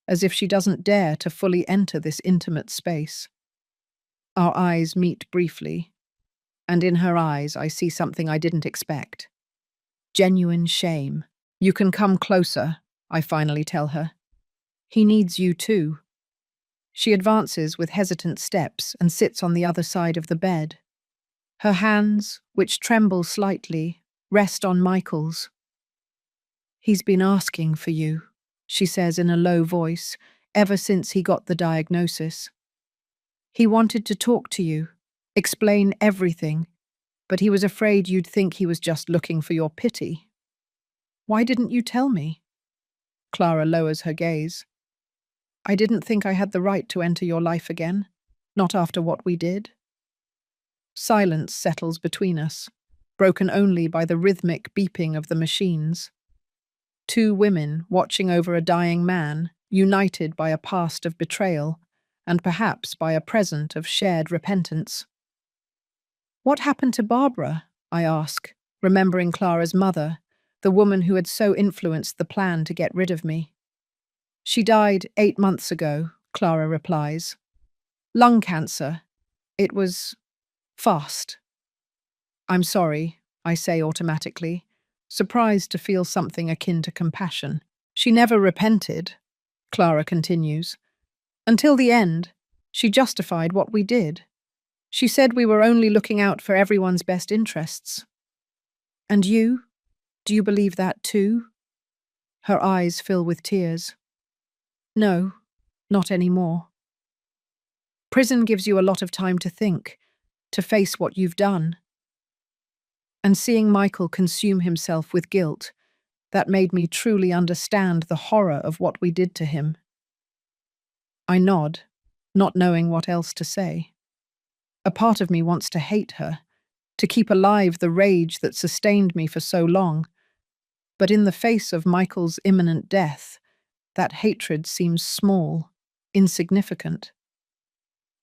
as if she doesn't dare to fully enter this intimate space. Our eyes meet briefly, and in her eyes I see something I didn't expect. Genuine shame. You can come closer, I finally tell her. He needs you too. She advances with hesitant steps and sits on the other side of the bed. Her hands, which tremble slightly, rest on Michael's. He's been asking for you, she says in a low voice, ever since he got the diagnosis. He wanted to talk to you, explain everything, but he was afraid you'd think he was just looking for your pity. Why didn't you tell me? Clara lowers her gaze. I didn't think I had the right to enter your life again, not after what we did. Silence settles between us, broken only by the rhythmic beeping of the machines. Two women watching over a dying man, united by a past of betrayal, and perhaps by a present of shared repentance. What happened to Barbara? I ask, remembering Clara's mother, the woman who had so influenced the plan to get rid of me. She died 8 months ago, Clara replies. Lung cancer. It was fast. I'm sorry, I say automatically, surprised to feel something akin to compassion. She never repented, Clara continues. Until the end, she justified what we did. She said we were only looking out for everyone's best interests. And you? Do you believe that too? Her eyes fill with tears. No, not anymore. Prison gives you a lot of time to think, to face what you've done. And seeing Michael consume himself with guilt, that made me truly understand the horror of what we did to him. I nod, not knowing what else to say. A part of me wants to hate her, to keep alive the rage that sustained me for so long, but in the face of Michael's imminent death, that hatred seems small, insignificant.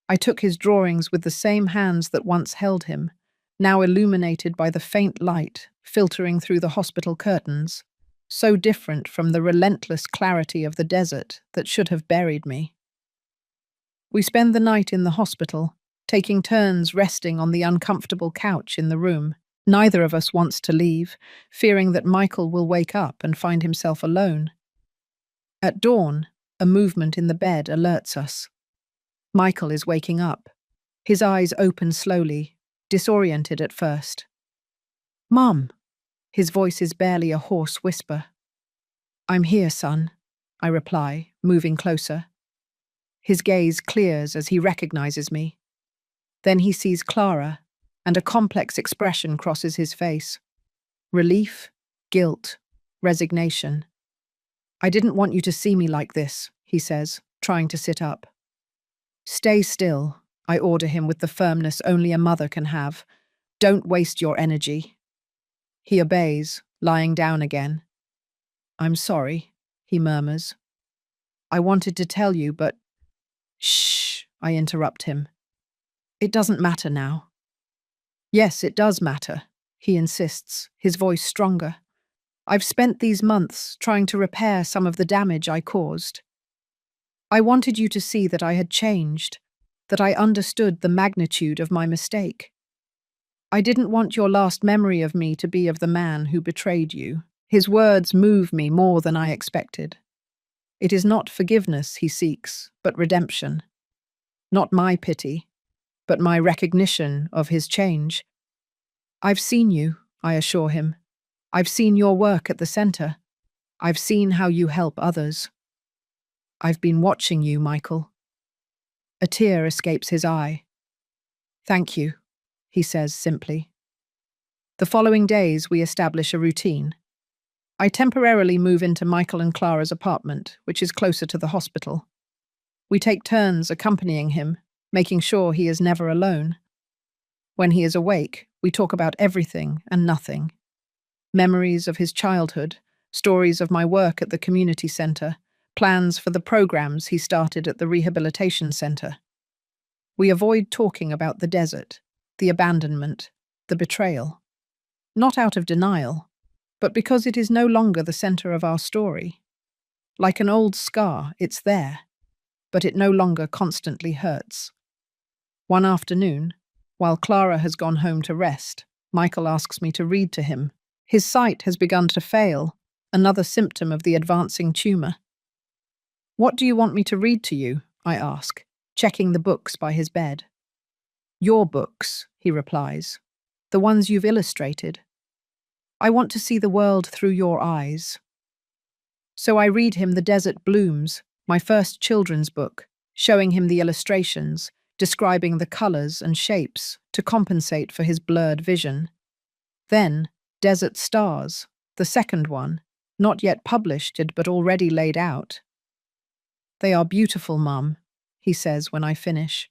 I took his drawings with the same hands that once held him, now illuminated by the faint light filtering through the hospital curtains, so different from the relentless clarity of the desert that should have buried me. We spend the night in the hospital, taking turns resting on the uncomfortable couch in the room. Neither of us wants to leave, fearing that Michael will wake up and find himself alone. At dawn, a movement in the bed alerts us. Michael is waking up. His eyes open slowly, disoriented at first. "Mom!" His voice is barely a hoarse whisper. "I'm here, son," I reply, moving closer. His gaze clears as he recognizes me. Then he sees Clara, and a complex expression crosses his face. Relief, guilt, resignation. "I didn't want you to see me like this," he says, trying to sit up. "Stay still," I order him with the firmness only a mother can have. "Don't waste your energy." He obeys, lying down again. "I'm sorry," he murmurs. "I wanted to tell you, but—" "Shh," I interrupt him. "It doesn't matter now." "Yes, it does matter," he insists, his voice stronger. "I've spent these months trying to repair some of the damage I caused. I wanted you to see that I had changed, that I understood the magnitude of my mistake. I didn't want your last memory of me to be of the man who betrayed you." His words move me more than I expected. It is not forgiveness he seeks, but redemption. Not my pity, but my recognition of his change. "I've seen you," I assure him. "I've seen your work at the center. I've seen how you help others. I've been watching you, Michael." A tear escapes his eye. "Thank you," he says simply. The following days we establish a routine. I temporarily move into Michael and Clara's apartment, which is closer to the hospital. We take turns accompanying him, making sure he is never alone. When he is awake, we talk about everything and nothing. Memories of his childhood, stories of my work at the community center, plans for the programs he started at the rehabilitation center. We avoid talking about the desert, the abandonment, the betrayal. Not out of denial, but because it is no longer the center of our story. Like an old scar, it's there, but it no longer constantly hurts. One afternoon, while Clara has gone home to rest, Michael asks me to read to him. His sight has begun to fail, another symptom of the advancing tumor. "What do you want me to read to you?" I ask, checking the books by his bed. "Your books," he replies. "The ones you've illustrated. I want to see the world through your eyes." So I read him The Desert Blooms, my first children's book, showing him the illustrations, describing the colors and shapes to compensate for his blurred vision. Then, Desert Stars, the second one, not yet published but already laid out. "They are beautiful, Mum," he says when I finish.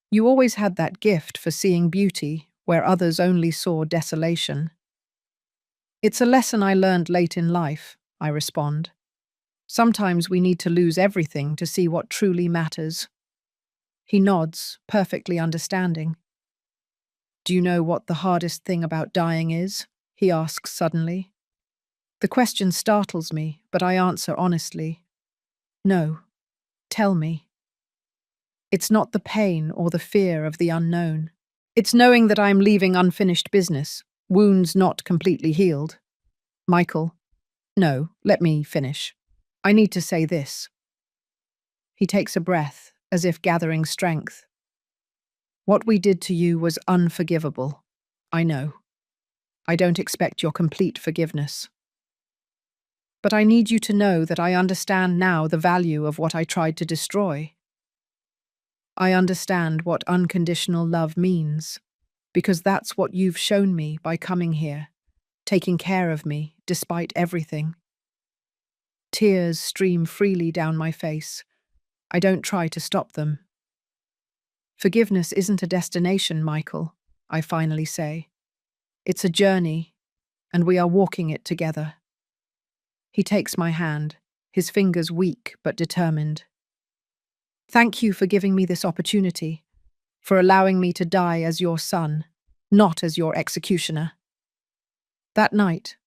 "You always had that gift for seeing beauty where others only saw desolation." "It's a lesson I learned late in life," I respond. "Sometimes we need to lose everything to see what truly matters." He nods, perfectly understanding. "Do you know what the hardest thing about dying is?" he asks suddenly. The question startles me, but I answer honestly. "No. Tell me." "It's not the pain or the fear of the unknown. It's knowing that I am leaving unfinished business, wounds not completely healed." "Michael, no, let me finish. I need to say this." He takes a breath, as if gathering strength. "What we did to you was unforgivable. I know. I don't expect your complete forgiveness. But I need you to know that I understand now the value of what I tried to destroy. I understand what unconditional love means, because that's what you've shown me by coming here, taking care of me despite everything." Tears stream freely down my face. I don't try to stop them. "Forgiveness isn't a destination, Michael," I finally say. "It's a journey, and we are walking it together." He takes my hand, his fingers weak but determined. Thank you for giving me this opportunity, for allowing me to die as your son, not as your executioner. That night,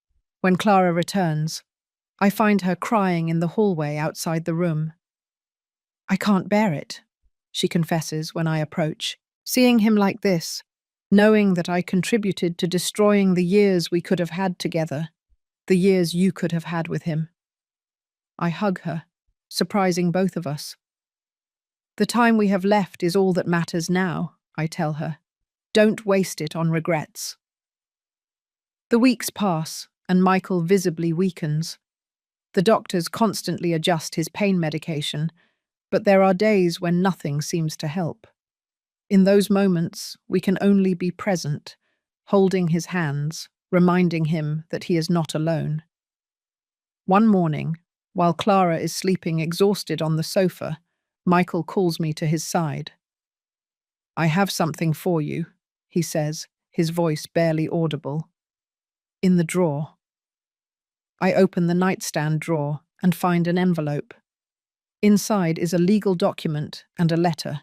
when Clara returns, I find her crying in the hallway outside the room. I can't bear it, she confesses when I approach. Seeing him like this, knowing that I contributed to destroying the years we could have had together, the years you could have had with him. I hug her, surprising both of us. The time we have left is all that matters now, I tell her. Don't waste it on regrets. The weeks pass, and Michael visibly weakens. The doctors constantly adjust his pain medication, but there are days when nothing seems to help. In those moments, we can only be present, holding his hands, reminding him that he is not alone. One morning, while Clara is sleeping exhausted on the sofa, Michael calls me to his side. I have something for you, he says, his voice barely audible. In the drawer. I open the nightstand drawer and find an envelope. Inside is a legal document and a letter.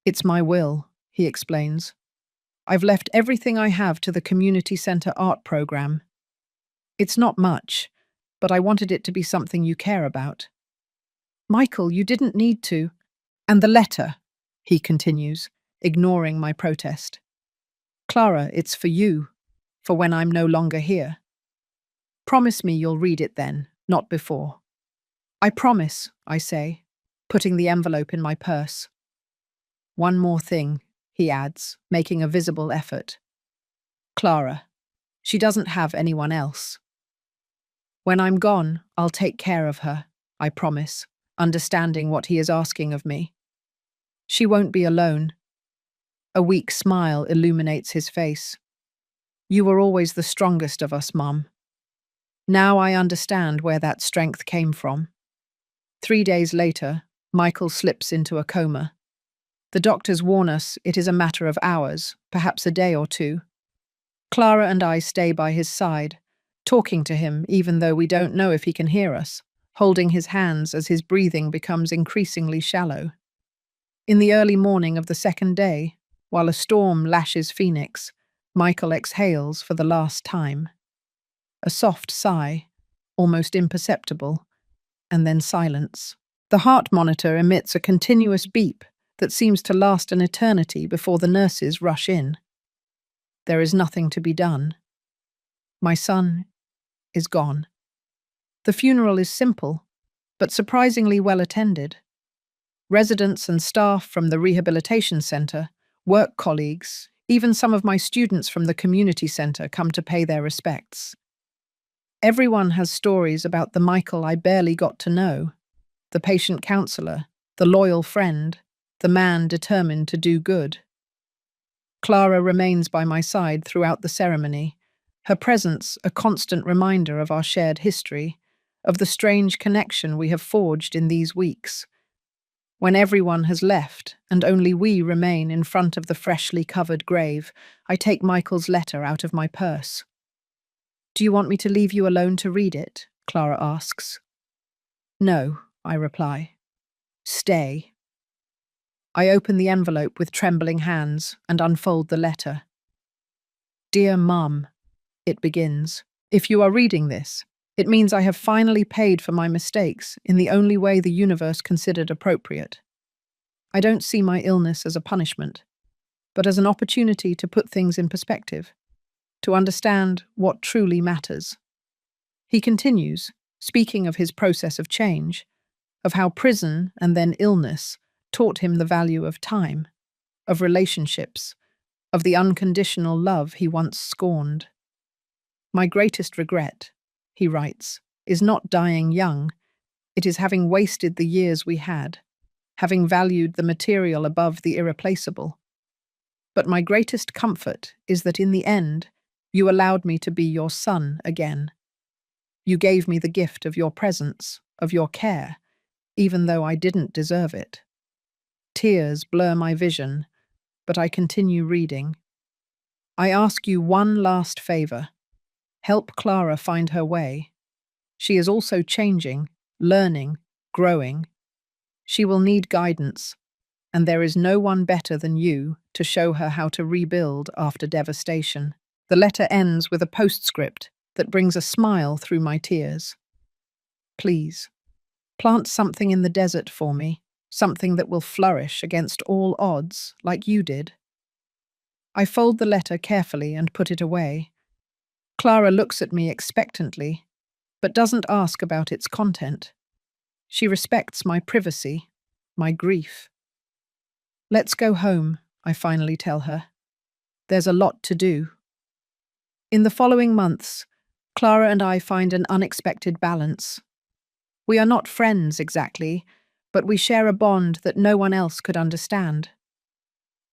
It's my will, he explains. I've left everything I have to the community center art program. It's not much, but I wanted it to be something you care about. Michael, you didn't need to. And the letter, he continues, ignoring my protest. Clara, it's for you, for when I'm no longer here. Promise me you'll read it then, not before. I promise, I say, putting the envelope in my purse. One more thing, he adds, making a visible effort. Clara. She doesn't have anyone else. When I'm gone, I'll take care of her, I promise, understanding what he is asking of me. She won't be alone. A weak smile illuminates his face. You were always the strongest of us, Mum. Now I understand where that strength came from. 3 days later, Michael slips into a coma. The doctors warn us it is a matter of hours, perhaps a day or two. Clara and I stay by his side, talking to him even though we don't know if he can hear us, holding his hands as his breathing becomes increasingly shallow. In the early morning of the second day, while a storm lashes Phoenix, Michael exhales for the last time. A soft sigh, almost imperceptible, and then silence. The heart monitor emits a continuous beep that seems to last an eternity before the nurses rush in. There is nothing to be done. My son is gone. The funeral is simple, but surprisingly well attended. Residents and staff from the rehabilitation center, work colleagues, even some of my students from the community center come to pay their respects. Everyone has stories about the Michael I barely got to know, the patient counselor, the loyal friend, the man determined to do good. Clara remains by my side throughout the ceremony, her presence a constant reminder of our shared history, of the strange connection we have forged in these weeks. When everyone has left and only we remain in front of the freshly covered grave, I take Michael's letter out of my purse. Do you want me to leave you alone to read it? Clara asks. No, I reply. Stay. I open the envelope with trembling hands and unfold the letter. Dear Mum, it begins. If you are reading this, it means I have finally paid for my mistakes in the only way the universe considered appropriate. I don't see my illness as a punishment, but as an opportunity to put things in perspective, to understand what truly matters. He continues, speaking of his process of change, of how prison and then illness taught him the value of time, of relationships, of the unconditional love he once scorned. My greatest regret, he writes, is not dying young. It is having wasted the years we had, having valued the material above the irreplaceable. But my greatest comfort is that in the end, you allowed me to be your son again. You gave me the gift of your presence, of your care, even though I didn't deserve it. Tears blur my vision, but I continue reading. I ask you one last favor. Help Clara find her way. She is also changing, learning, growing. She will need guidance, and there is no one better than you to show her how to rebuild after devastation. The letter ends with a postscript that brings a smile through my tears. Please, plant something in the desert for me, something that will flourish against all odds, like you did. I fold the letter carefully and put it away. Clara looks at me expectantly, but doesn't ask about its content. She respects my privacy, my grief. Let's go home, I finally tell her. There's a lot to do. In the following months, Clara and I find an unexpected balance. We are not friends exactly, but we share a bond that no one else could understand.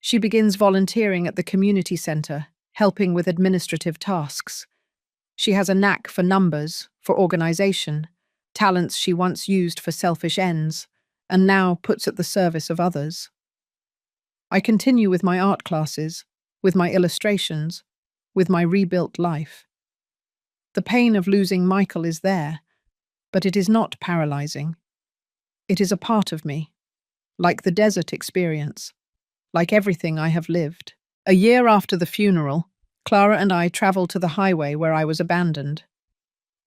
She begins volunteering at the community centre, helping with administrative tasks. She has a knack for numbers, for organisation, talents she once used for selfish ends, and now puts at the service of others. I continue with my art classes, with my illustrations, with my rebuilt life. The pain of losing Michael is there, but it is not paralysing. It is a part of me, like the desert experience, like everything I have lived. A year after the funeral, Clara and I travel to the highway where I was abandoned.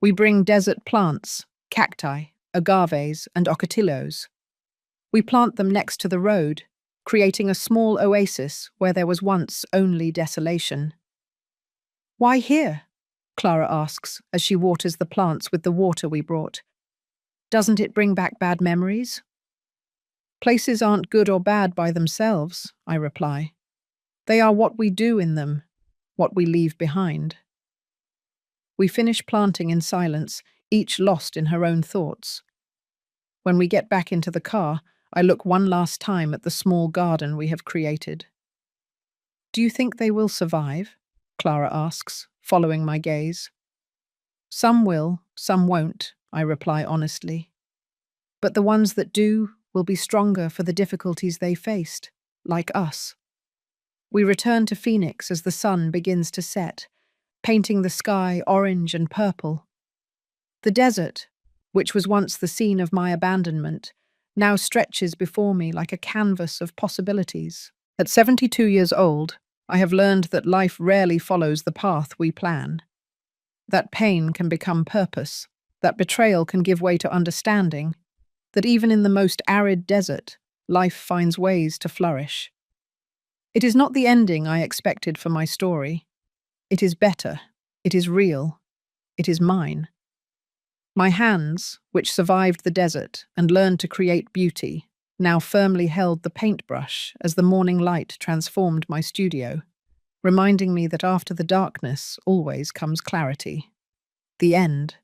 We bring desert plants, cacti, agaves, and ocotillos. We plant them next to the road, creating a small oasis where there was once only desolation. Why here? Clara asks as she waters the plants with the water we brought. Doesn't it bring back bad memories? Places aren't good or bad by themselves, I reply. They are what we do in them, what we leave behind. We finish planting in silence, each lost in her own thoughts. When we get back into the car, I look one last time at the small garden we have created. Do you think they will survive? Clara asks, following my gaze. Some will, some won't, I reply honestly. But the ones that do will be stronger for the difficulties they faced, like us. We return to Phoenix as the sun begins to set, painting the sky orange and purple. The desert, which was once the scene of my abandonment, now stretches before me like a canvas of possibilities. At 72 years old, I have learned that life rarely follows the path we plan. That pain can become purpose, that betrayal can give way to understanding, that even in the most arid desert, life finds ways to flourish. It is not the ending I expected for my story. It is better, it is real, it is mine. My hands, which survived the desert and learned to create beauty, now firmly held the paintbrush as the morning light transformed my studio, reminding me that after the darkness always comes clarity. The end.